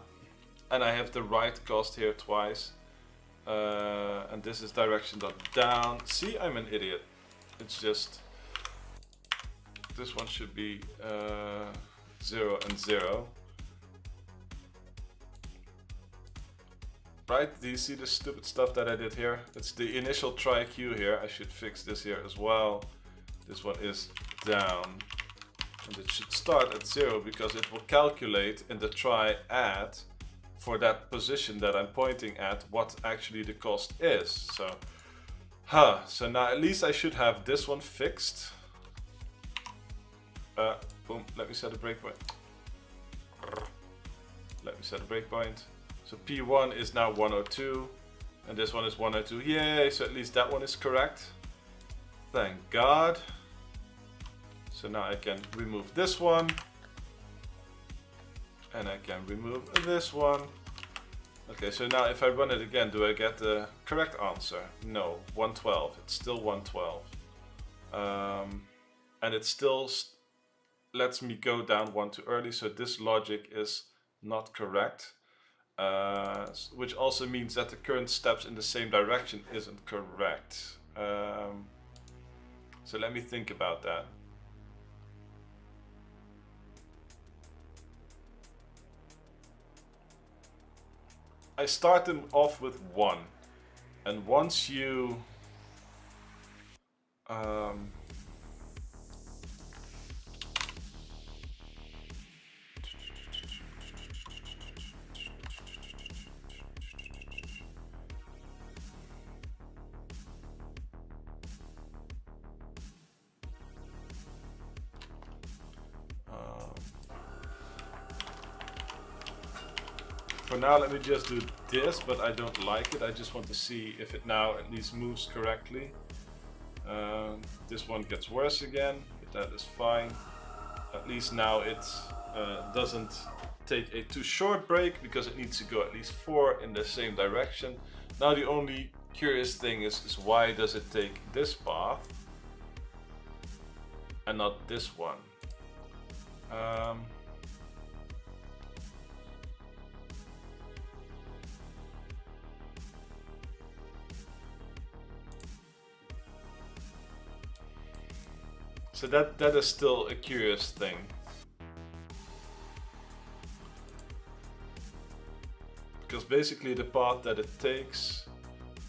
And I have the right cost here twice. And this is direction.down. See, I'm an idiot. It's just... This one should be 0 and 0. Right? Do you see the stupid stuff that I did here? It's the initial try queue here. I should fix this here as well. This one is down. And it should start at 0 because it will calculate in the try add for that position that I'm pointing at what actually the cost is. So, so now at least I should have this one fixed. Boom, let me set a breakpoint. Let me set a breakpoint. So P1 is now 102, and this one is 102. Yay, so at least that one is correct. Thank God. So now I can remove this one. And I can remove this one. Okay, so now if I run it again, do I get the correct answer? No, 112. It's still 112. And it still lets me go down one too early, so this logic is not correct. Which also means that the current steps in the same direction isn't correct. So let me think about that. I start them off with 1, and once you For now, let me just do this, but I don't like it. I just want to see if it now at least moves correctly. This one gets worse again, but that is fine. At least now it doesn't take a too short break, because it needs to go at least 4 in the same direction. Now the only curious thing is why does it take this path and not this one? So that is still a curious thing. Because basically the path that it takes,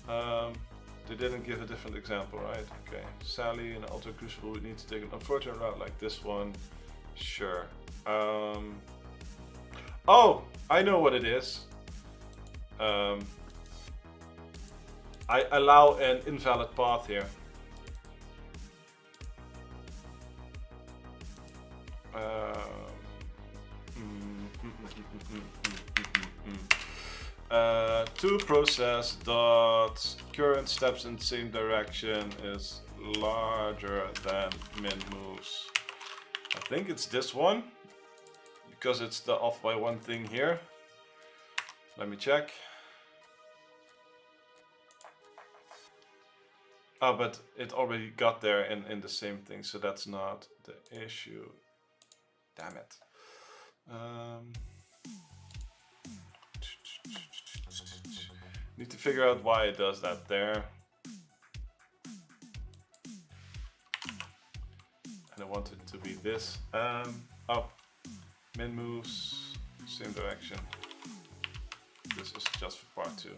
they didn't give a different example, right? Okay, Sally in Alter Crucible would need to take an unfortunate route like this one. Sure. Oh, I know what it is. I allow an invalid path here. To process dot current steps in the same direction is larger than min moves. I think it's this one, because it's the off by 1 thing here. Let me check. Oh, but it already got there in the same thing, so that's not the issue. Damn it. Need to figure out why it does that there. And I want it to be this. Oh, min moves, same direction. This is just for part 2.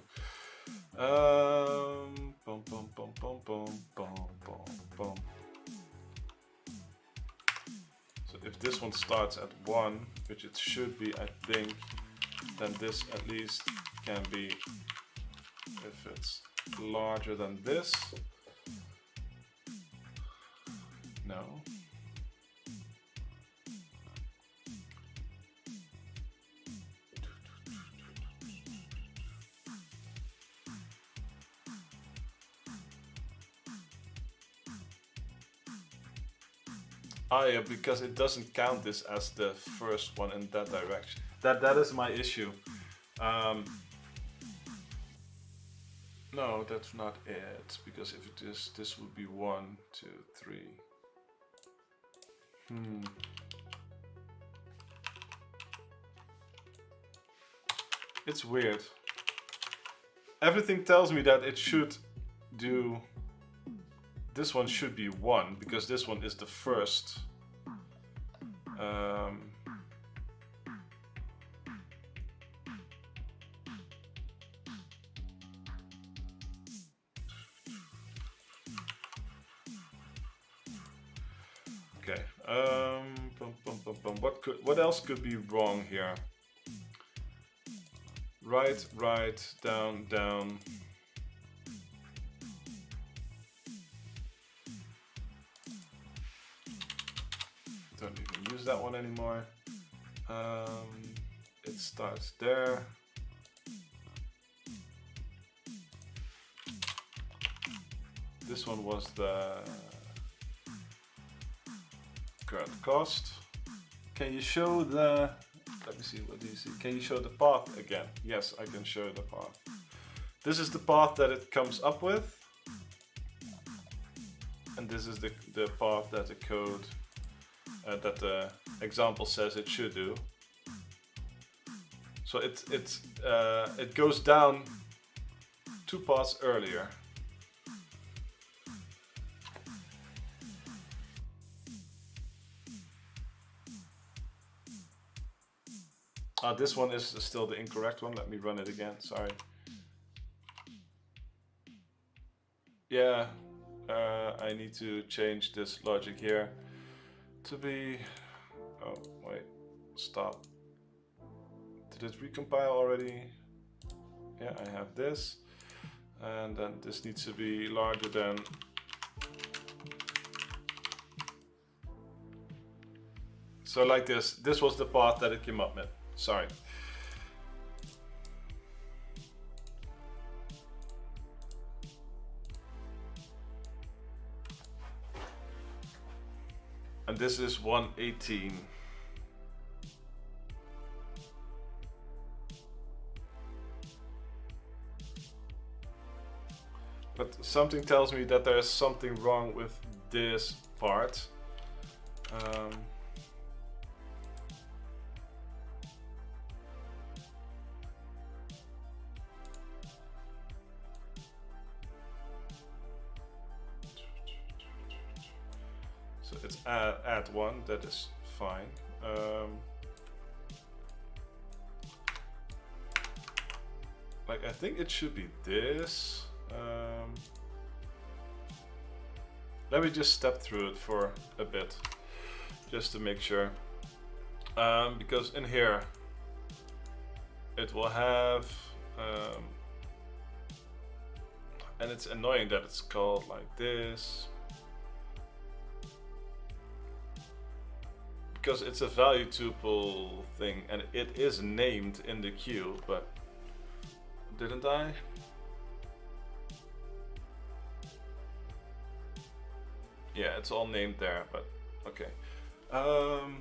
Boom, boom, boom, boom, boom, boom, boom, boom. So if this one starts at 1, which it should be, I think, then this at least can be, if it's larger than this. No. Ah, yeah, because it doesn't count this as the first one in that direction. That is my issue. No, that's not it, because if it is, this would be 1, 2, 3. It's weird. Everything tells me that it should do, this one should be 1, because this one is the first. Okay. What else could be wrong here? Right, right, down, down. Don't even use that one anymore. It starts there. This one was the current cost. Can you show the, let me see, what do you see? Can you show the path again? Yes, I can show the path. This is the path that it comes up with. And this is the path that the code, that the example says it should do. So it goes down 2 paths earlier. This one is still the incorrect one. Let me run it again, sorry. Yeah, I need to change this logic here to be, oh wait, stop. Did it recompile already? Yeah, I have this. And then this needs to be larger than, so like this was the path that it came up with. Sorry. And this is 118. But something tells me that there is something wrong with this part. So it's add 1, that is fine. Like I think it should be this. Let me just step through it for a bit, just to make sure. Because in here, it will have, and it's annoying that it's called like this, because it's a value tuple thing, and it is named in the queue, but didn't I? Yeah, it's all named there, but okay. So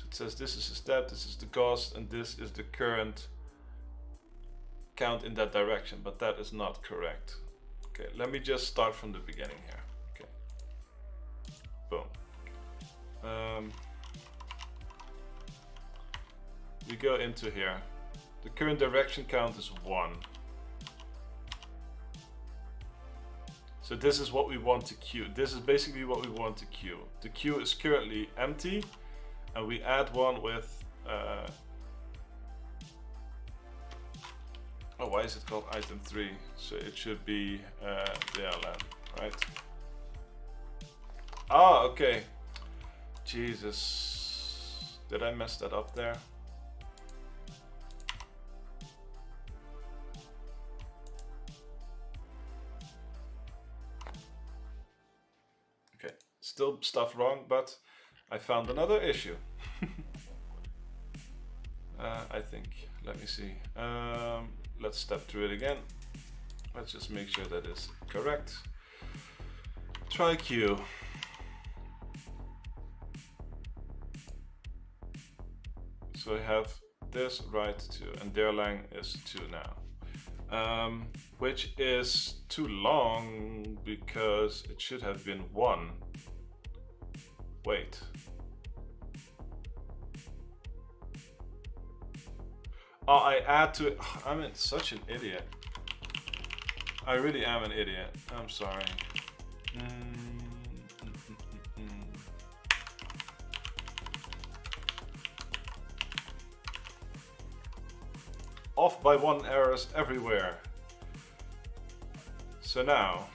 it says this is a step, this is the cost, and this is the current count in that direction, but that is not correct. Okay, let me just start from the beginning here. Okay. Boom. We go into here. The current direction count is 1. So this is what we want to queue. This is basically what we want to queue. The queue is currently empty, and we add 1 with oh, why is it called item 3? So it should be the LN, right? Ah, okay. Jesus. Did I mess that up there? Okay, still stuff wrong, but I found another issue. I think, let me see. Let's step through it again. Let's just make sure that is correct. Try queue. So I have this right 2, and their lang is 2 now. Which is too long because it should have been 1. Wait. Oh, I add to it. I'm such an idiot. I really am an idiot. I'm sorry. Off by 1 errors everywhere. So now,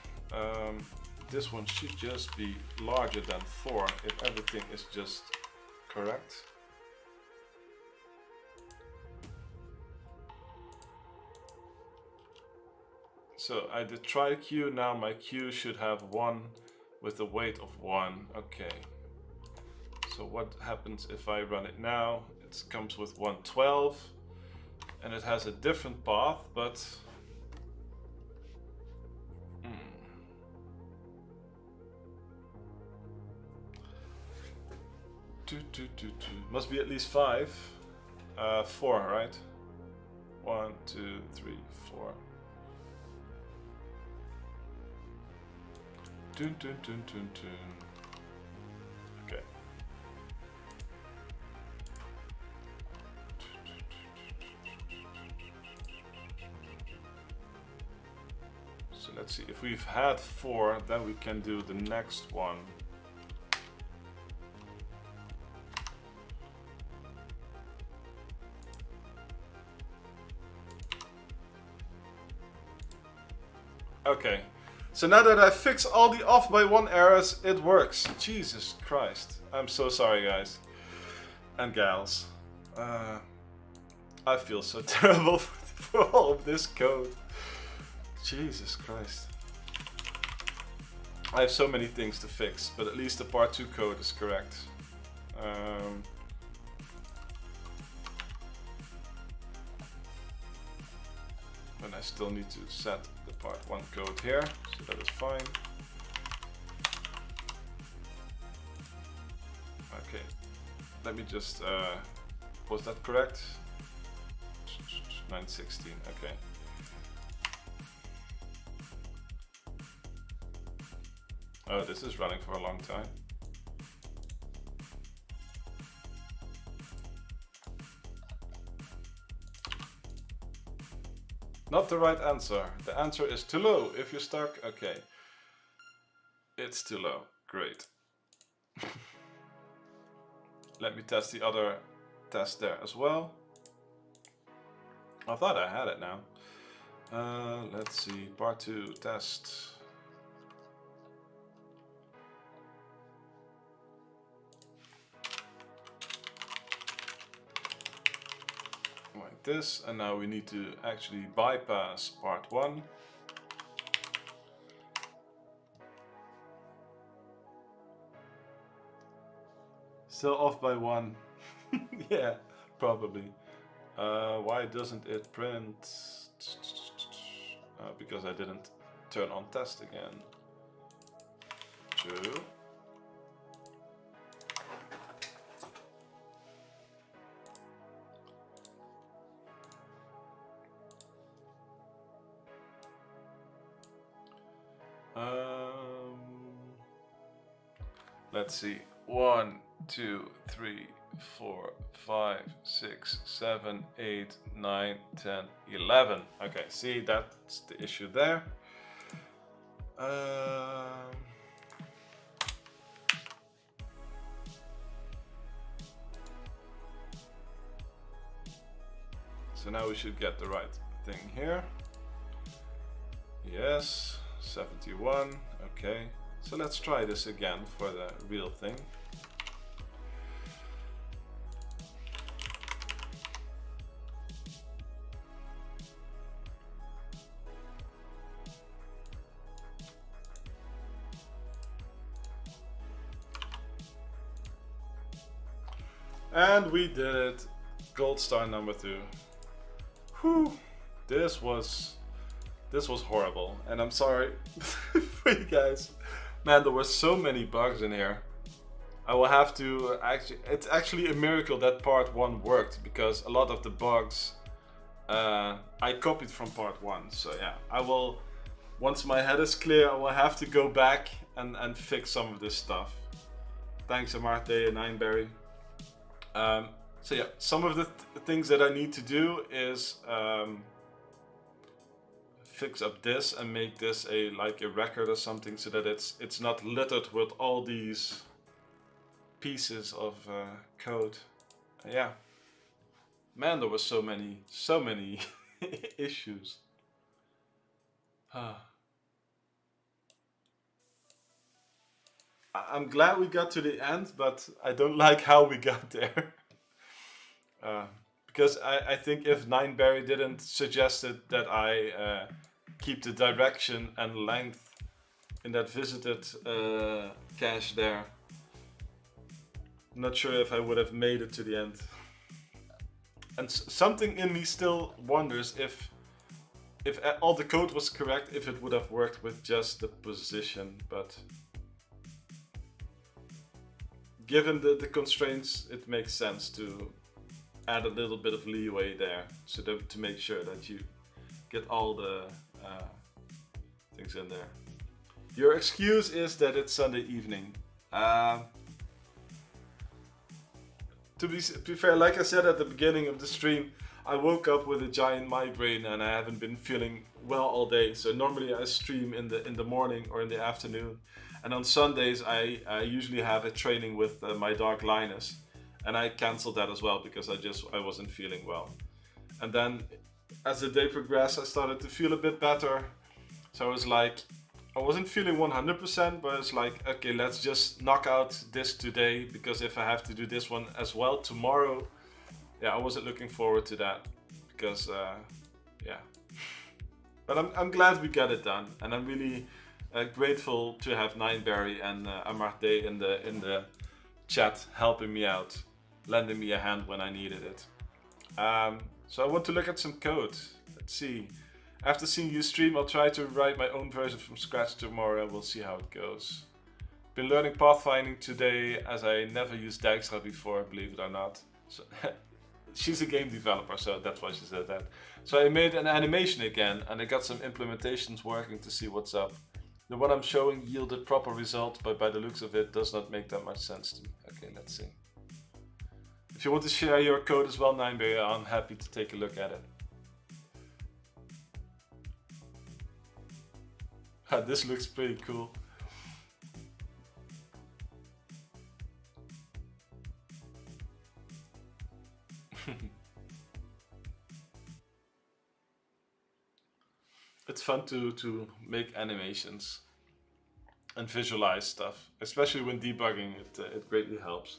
this one should just be larger than 4 if everything is just correct. So I did try queue, now my queue should have 1 with a weight of 1. Okay. So what happens if I run it now? It comes with 112 and it has a different path, but must be at least 5. 4, right? 1, 2, 3, 4. Dun, dun, dun, dun, dun. Okay. So let's see, if we've had 4, then we can do the next one. Okay. So now that I fix all the off by 1 errors, it works. Jesus Christ. I'm so sorry, guys. And gals. I feel so terrible for all of this code. Jesus Christ. I have so many things to fix, but at least the part 2 code is correct. And I still need to set the part 1 code here, so that is fine. Okay, let me just, was that correct? 916, okay. Oh, this is running for a long time. Not the right answer. The answer is too low. If you're stuck, okay. It's too low. Great. Let me test the other test there as well. I thought I had it now. Let's see. Part 2 test. Like this, and now we need to actually bypass part 1. Still off by 1. Yeah, probably. Why doesn't it print? Because I didn't turn on test again. True. Let's see. 1, 2, 3, 4, 5, 6, 7, 8, 9, 10, 11. Okay, see, that's the issue there. So now we should get the right thing here. Yes, 71. Okay. So let's try this again for the real thing. And we did it. Gold star number 2. Whew. This was horrible, and I'm sorry for you guys. Man, there were so many bugs in here. I will have to it's actually a miracle that part 1 worked, because a lot of the bugs I copied from part 1. So yeah, I will, once my head is clear, I will have to go back and fix some of this stuff. Thanks Amarte and Nineberry. So yeah, some of the things that I need to do is fix up this and make this like a record or something, so that it's not littered with all these pieces of code. Yeah, man, there were so many issues. I'm glad we got to the end, but I don't like how we got there. Because I think if Nineberry didn't suggest it, that I keep the direction and length in that visited cache there, I'm not sure if I would have made it to the end. And something in me still wonders if all the code was correct, if it would have worked with just the position, but given the constraints, it makes sense to add a little bit of leeway there, so to make sure that you get all the things in there. Your excuse is that it's Sunday evening. To be fair, like I said at the beginning of the stream, I woke up with a giant migraine and I haven't been feeling well all day. So normally I stream in the morning or in the afternoon, and on Sundays I usually have a training with my dog Linus, and I canceled that as well because I wasn't feeling well. And then as the day progressed, I started to feel a bit better. So I was like, I wasn't feeling 100%, but it's like, okay, let's just knock out this today, because if I have to do this one as well tomorrow, yeah, I wasn't looking forward to that, because yeah. But I'm glad we got it done, and I'm really grateful to have Nineberry and Amarte in the chat helping me out, lending me a hand when I needed it. So I want to look at some code. Let's see. After seeing you stream, I'll try to write my own version from scratch tomorrow and we'll see how it goes. Been learning pathfinding today as I never used Dijkstra before, believe it or not. So she's a game developer, so that's why she said that. So I made an animation again and I got some implementations working to see what's up. The one I'm showing yielded proper results, but by the looks of it does not make that much sense to me. Okay, let's see. If you want to share your code as well, Nineberry, I'm happy to take a look at it. This looks pretty cool. It's fun to make animations and visualize stuff, especially when debugging. It greatly helps.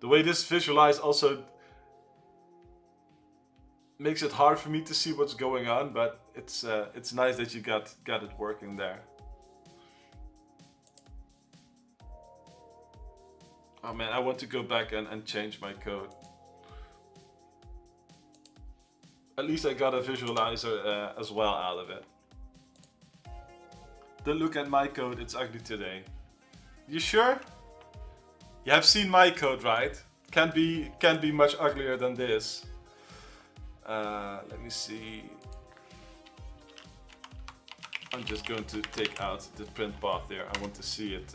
The way this visualize also makes it hard for me to see what's going on, but it's nice that you got it working there. Oh man, I want to go back and change my code. At least I got a visualizer as well out of it. Don't look at my code, it's ugly today. You sure? You have seen my code, right? Can't be much uglier than this. Let me see. I'm just going to take out the print path there. I want to see it.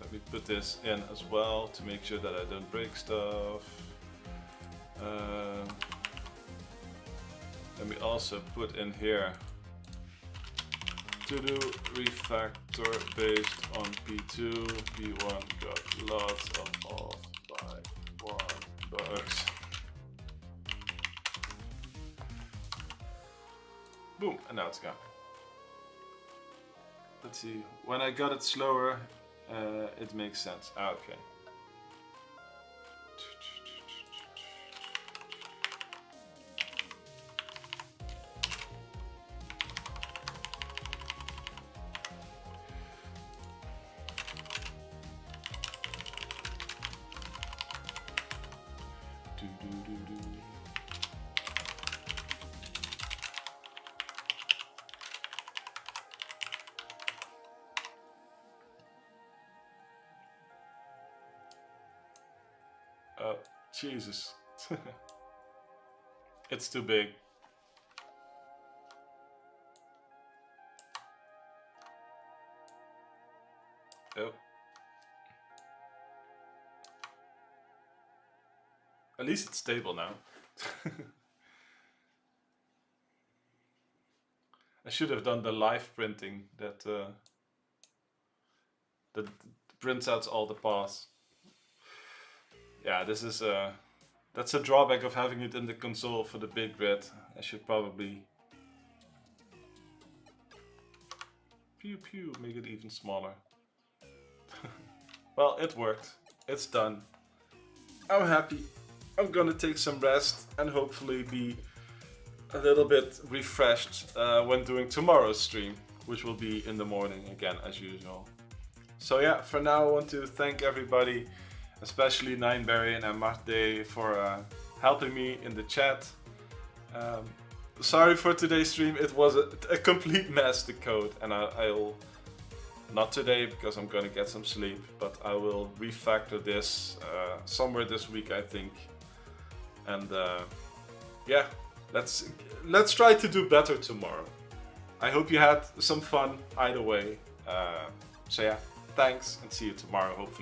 Let me put this in as well to make sure that I don't break stuff. Let me also put in here to do refactor based on P2. P1 got lots of off by 1 bugs. Boom, and now it's gone. Let's see, when I got it slower, it makes sense. Ah, okay. Oh, Jesus. It's too big. Oh. At least it's stable now. I should have done the live printing that prints out all the paths. Yeah, this is that's a drawback of having it in the console for the big grid. I should probably make it even smaller. Well, it worked. It's done. I'm happy. I'm gonna take some rest and hopefully be a little bit refreshed when doing tomorrow's stream, which will be in the morning again as usual. So yeah, for now I want to thank everybody, especially Nineberry and Amarte for helping me in the chat. Sorry for today's stream, it was a complete mess, the code, and I'll, not today because I'm gonna get some sleep, but I will refactor this somewhere this week, I think. And yeah, let's try to do better tomorrow. I hope you had some fun either way. So yeah, thanks and see you tomorrow hopefully.